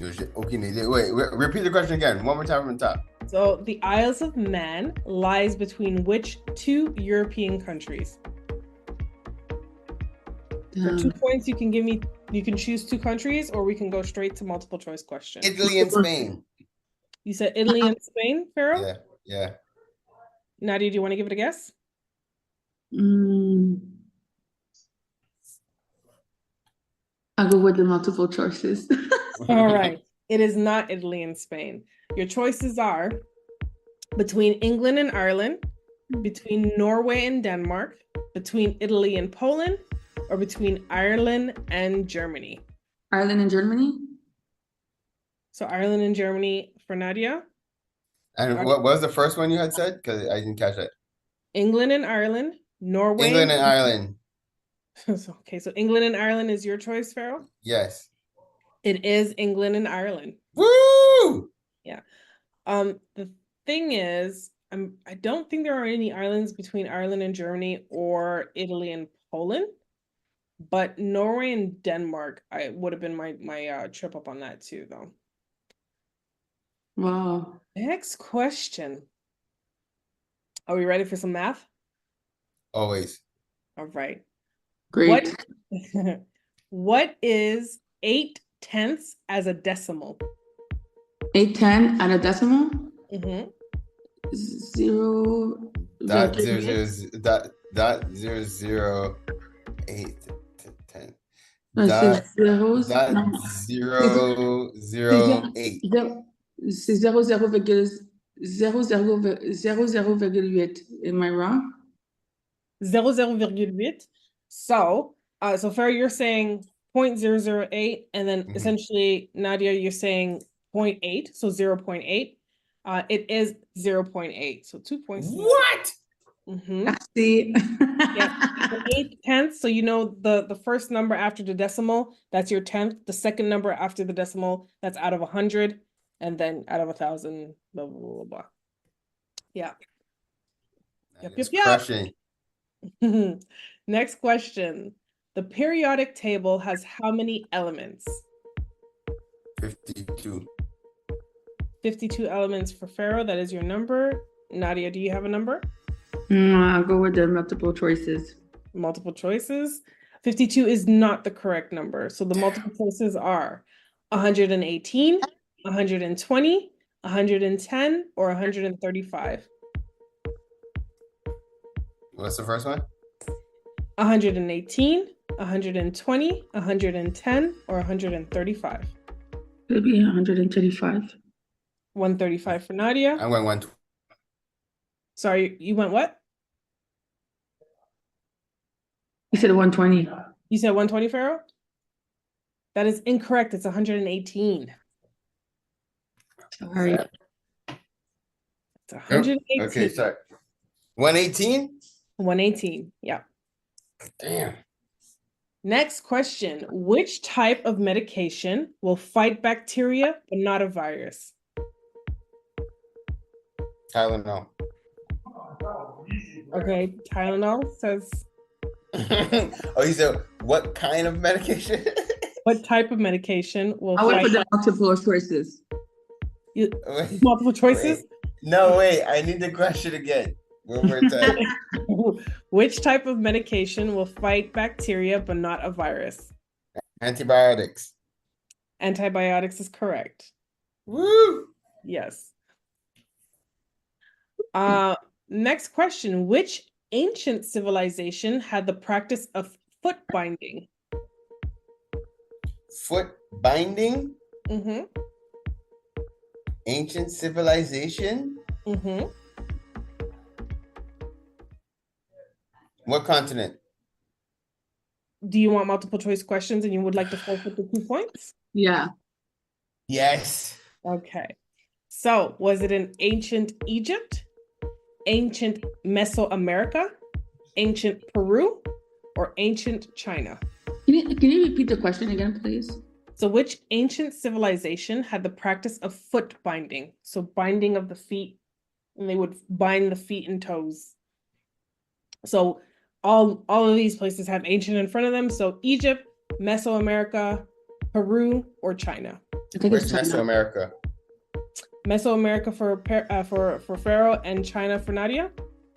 Wait, repeat the question again. One more time from the top. So, the Isles of Man lies between which 2 European countries? For 2 points, you can choose 2 countries, or we can go straight to multiple choice questions. Italy and Spain. You said Italy and Spain, Pharaoh? Yeah. Nadia, do you want to give it a guess? I'll go with the multiple choices. All right. It is not Italy and Spain. Your choices are between England and Ireland, between Norway and Denmark, between Italy and Poland, or between Ireland and Germany? Ireland and Germany? So Ireland and Germany for Nadia? And what was the first one you had said? Because I didn't catch that. England and Ireland, Norway. England and Ireland. Okay, so England and Ireland is your choice, Pharaoh? Yes. It is England and Ireland. Woo! Yeah. The thing is, I don't think there are any islands between Ireland and Germany or Italy and Poland. But Norway and Denmark, I would have been my trip up on that too, though. Wow. Next question. Are we ready for some math? Always. All right. Great. What is 8/10 as a decimal? 8/10 at a decimal? Mm-hmm. 0. Dot 0.008. C'est 0. C'est 0.008. Am I wrong? 0.008. So Farah, you're saying 0.008, and then essentially Nadia, you're saying 0.8, so 0.8. It is 0.8, so 2 points. What? Mm-hmm. Merci. Yeah, the 8th, 10th. So you know the first number after the decimal, that's your 10th. The second number after the decimal, that's out of 100, and then out of 1,000. Blah blah blah blah. Yeah. It's crushing. Next question. The periodic table has how many elements? 52. 52 elements for Pharaoh. That is your number. Nadia, do you have a number? I'll go with the multiple choices. Multiple choices. 52 is not the correct number. So the multiple choices are 118, 120, 110, or 135. What's the first one? 118, 120, 110, or 135. Maybe 135. 135 for Nadia. I went 120. Sorry, you went what? You said 120. You said 120, Pharaoh? That is incorrect. It's 118. Sorry. It's 118. Okay, sorry. 118? 118, yeah. Damn. Next question. Which type of medication will fight bacteria but not a virus? Tylenol. Okay, Tylenol says. Oh, he said, what kind of medication? What type of medication will I would fight put the multiple choices. Multiple choices? Wait. No, wait. I need the question again. One more time. Which type of medication will fight bacteria but not a virus? Antibiotics. Antibiotics is correct. Woo! Yes. Next question. Which ancient civilization had the practice of foot binding? Foot binding? Mm-hmm. Ancient civilization? Mm-hmm. What continent? Do you want multiple choice questions and you would like to forfeit the 2 points? Yeah. Yes. Okay. So, was it in ancient Egypt, ancient Mesoamerica, ancient Peru, or ancient China? Can you repeat the question again, please? So, which ancient civilization had the practice of foot binding? So, binding of the feet, and they would bind the feet and toes. So, all of these places have ancient in front of them. So, Egypt, Mesoamerica, Peru, or China? I think Where's it's China. Mesoamerica? Mesoamerica for Pharaoh and China for Nadia?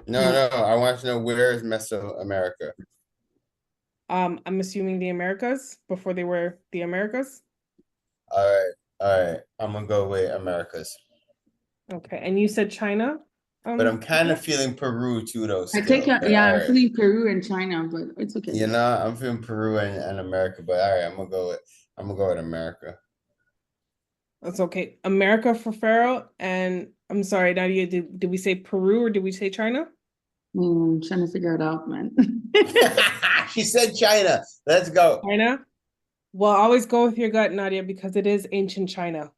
No. I want to know where is Mesoamerica? I'm assuming the Americas before they were the Americas. All right. I'm gonna go with Americas. Okay, and you said China. But I'm kind of feeling Peru too, though. I think, still. But yeah, all I'm right. feeling Peru and China, but it's okay. You know, I'm feeling Peru and America, but all right, I'm gonna go with America. That's okay. America for Pharaoh, and I'm sorry, Nadia. Did we say Peru or did we say China? I'm trying to figure it out, man. She said China. Let's go. China. Well, always go with your gut, Nadia, because it is ancient China.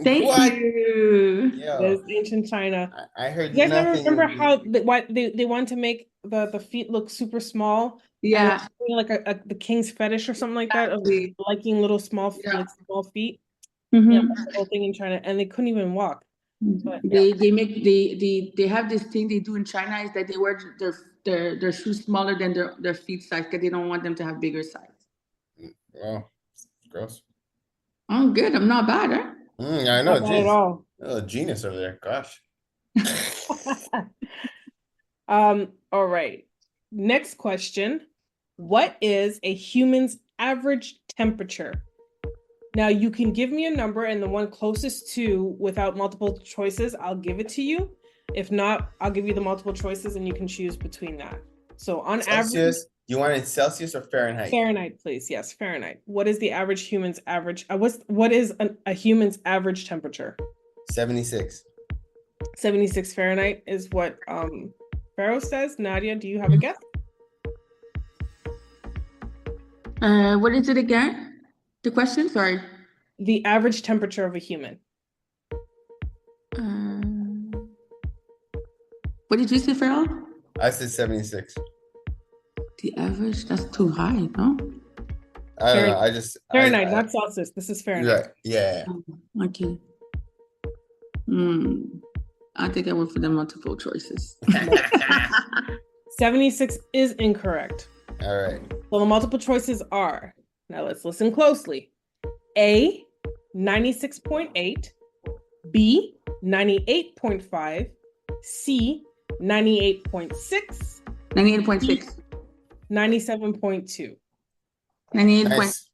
Thank you. It is ancient China. I heard You guys ever nothing. remember how they want to make the feet look super small? Yeah. And like the king's fetish or something like that of liking little small like small feet. Mhm. Yeah, that's the whole thing in China, and they couldn't even walk. But, They have this thing they do in China is that they wear their shoes smaller than their feet size because they don't want them to have bigger size. Well, gross. I'm good. I'm not bad, huh? I know. Not bad at all. Oh, genius over there. Gosh. All right. Next question. What is a human's average temperature? Now you can give me a number and the one closest to without multiple choices, I'll give it to you. If not, I'll give you the multiple choices and you can choose between that. So on Celsius, average. you want it in Celsius or Fahrenheit? Fahrenheit, please. Yes, Fahrenheit. What is the average human's average? What is a human's average temperature? 76. 76 Fahrenheit is what Pharaoh says. Nadia, do you have a guess? What is it again? The question? Sorry. The average temperature of a human. What did you say, Pharaoh? I said 76. The average, that's too high, no? I don't know. I just Fahrenheit, not Celsius. This is Fahrenheit. Right. Yeah. Okay. I think I went for the multiple choices. 76 is incorrect. All right. So the multiple choices are, now let's listen closely. A, 96.8. B, 98.5. C, 98.6. 98.6. 97.2. 96.6.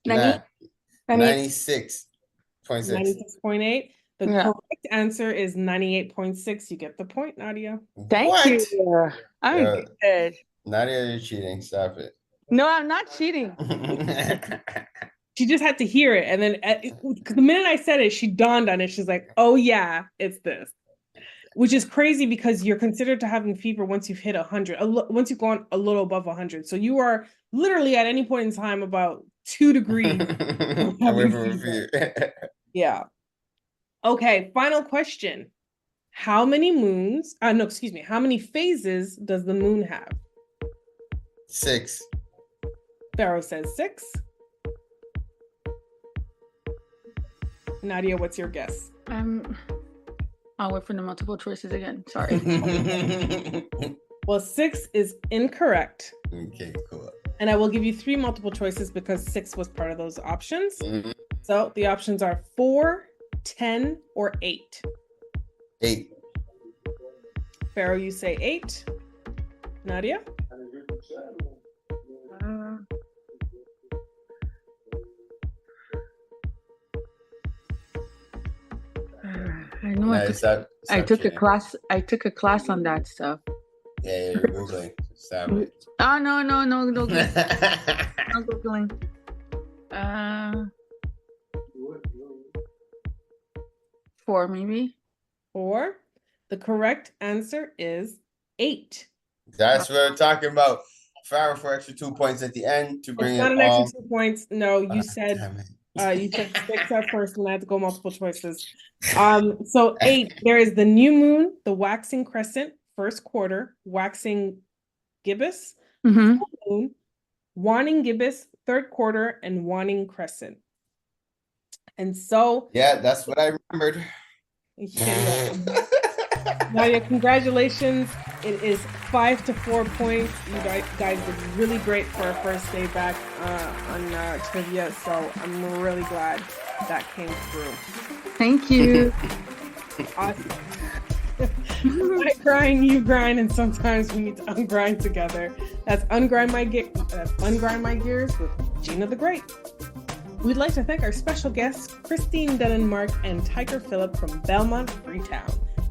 96.6. 96.8. The correct answer is 98.6. You get the point, Nadia. Thank you. I'm good. Nadia, you're cheating. Stop it. No, I'm not cheating. She just had to hear it. And then the minute I said it, she dawned on it. She's like, oh, yeah, it's this. Which is crazy because you're considered to having fever once you've hit 100, once you've gone a little above 100. So you are literally at any point in time about 2 degrees. Away from fever. Yeah. Okay, final question. How many moons? How many phases does the moon have? 6. Pharaoh says 6. Nadia, what's your guess? I'll wait for the multiple choices again. Sorry. Well, 6 is incorrect. Okay, cool. And I will give you 3 multiple choices because 6 was part of those options. So the options are 4, 10, or 8. 8. Pharaoh, you say 8. Nadia? I know. I took a class. I took a class on that stuff. Yeah, you're Googling. Stop it. Oh no, no Googling. 4 maybe. 4. The correct answer is 8. That's what we're talking about. Farrah for extra 2 points at the end to bring it's not it an all. extra 2 points. No, you said 6 at first, and I had to go multiple choices. So 8. There is the new moon, the waxing crescent, first quarter, waxing gibbous, full moon, waning gibbous, third quarter, and waning crescent. And so yeah, that's what I remembered. Nadia, congratulations. It is 5 to 4 points. You guys did really great for our first day back on trivia. So I'm really glad that came through. Thank you. Awesome. I grind, you grind, and sometimes we need to ungrind together. That's Ungrind My Gears with Gina the Great. We'd like to thank our special guests, Christine Denenmark and Tiger Phillip from Belmont, Freetown.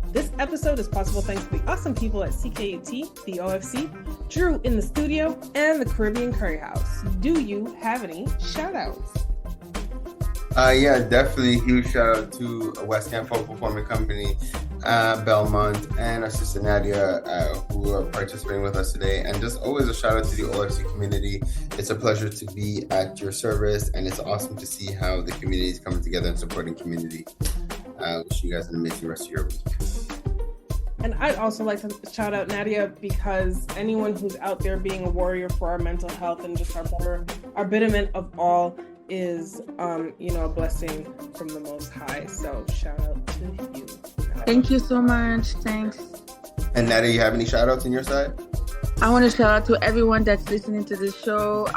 This episode is possible thanks to the awesome people at CKUT, the OFC, Drew in the studio, and the Caribbean Curry House. Do you have any shout-outs? Yeah, definitely huge shout out to West Camp Folk Performing Company, Belmont, and our sister Nadia, who are participating with us today. And just always a shout out to the OFC community. It's a pleasure to be at your service, and it's awesome to see how the community is coming together and supporting community. Wish you guys an amazing rest of your week. And I'd also like to shout out Nadia, because anyone who's out there being a warrior for our mental health and just our betterment of all is, a blessing from the Most High. So shout out to you. Thank you so much. Thanks. And Nadia, you have any shout outs on your side? I want to shout out to everyone that's listening to this show.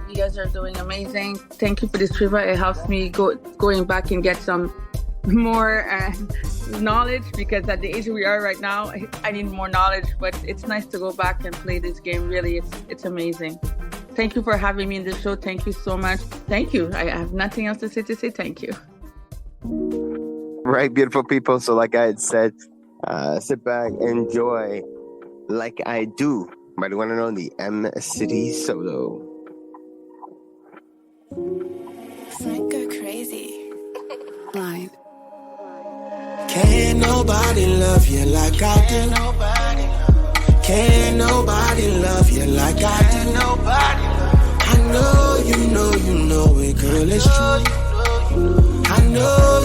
You guys are doing amazing. Thank you for this trivia. It helps me going back and get some more knowledge, because at the age we are right now, I need more knowledge. But it's nice to go back and play this game. Really, it's amazing. Thank you for having me in the show. Thank you so much. Thank you. I have nothing else to say thank you. Right, beautiful people. So like I had said, sit back, enjoy Like I Do by the one and only M City Solo. Frank go crazy. Blind. Can't nobody love you like I do. Can't nobody love you like I do. I know it, girl, it's true. I know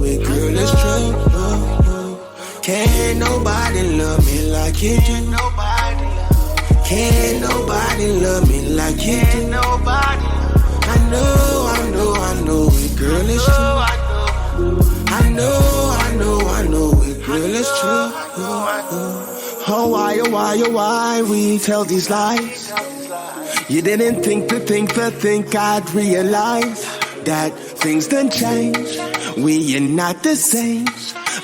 it, girl, it's true. Can't nobody love me like like you do. Can't nobody love me like you do. I know it, girl, it's true. I know it, girl, it's true. Oh, why we tell these lies? You didn't think I'd realize that things done change. We are not the same.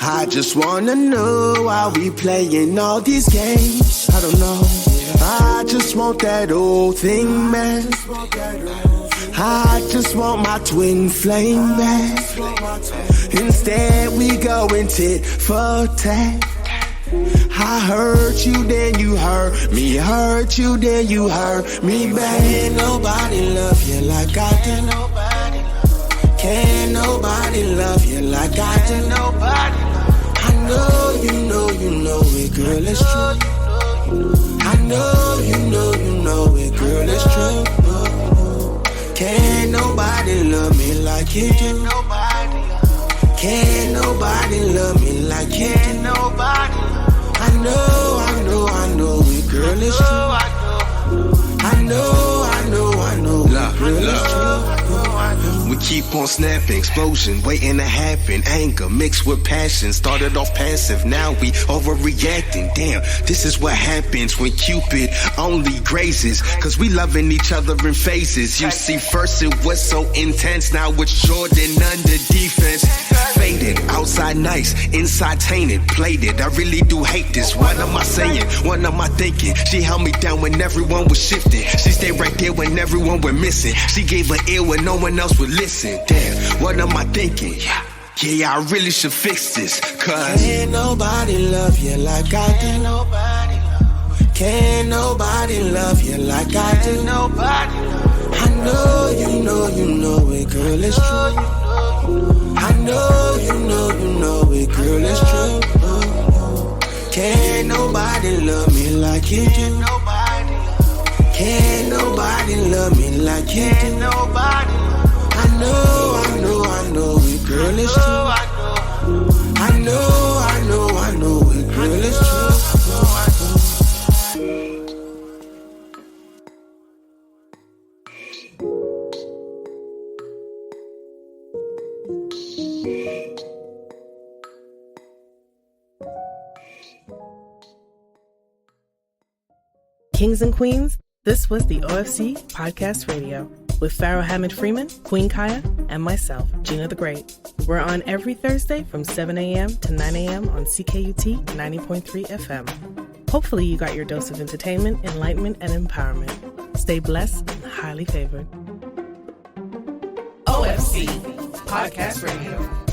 I just wanna know why we playing all these games. I don't know. I just want that old thing, man. I just want my twin flame back. Instead we going tit for tat. I hurt you, then you hurt me. Hurt you, then you hurt me back. Can't nobody love you like I do. Can't nobody love you like I do. I know you know it, girl, it's true. I know you know it, girl, it's true. Can't nobody love me like you do. Can't nobody love me like you do. I know it, girl, it's true. I know it, girl, it's true. We keep on snapping, explosion waiting to happen. Anger mixed with passion, started off passive, now we overreacting. Damn, this is what happens when Cupid only grazes. Cause we loving each other in phases. You see, first it was so intense, now it's Jordan under defense. Faded, outside nice, inside tainted, played it. I really do hate this. What am I saying? What am I thinking? She held me down when everyone was shifting. She stayed right there when everyone were missing. She gave her ear when no one else would listen. Damn, what am I thinking? Yeah, I really should fix this. Cause can't nobody love you like I do. Can't nobody love you like I do. I know you know it, girl, it's true. I know you know it, girl, it's true. Can't nobody love me like you do. Can't nobody love me like you do. I know it, girl, it's true. I know it, girl, it's true. Kings and queens, this was the OFC Podcast Radio with Pharaoh Hammond Freeman, Queen Kaya, and myself, Gina the Great. We're on every Thursday from 7 a.m. to 9 a.m. on CKUT 90.3 FM. Hopefully you got your dose of entertainment, enlightenment, and empowerment. Stay blessed and highly favored. OFC Podcast Radio.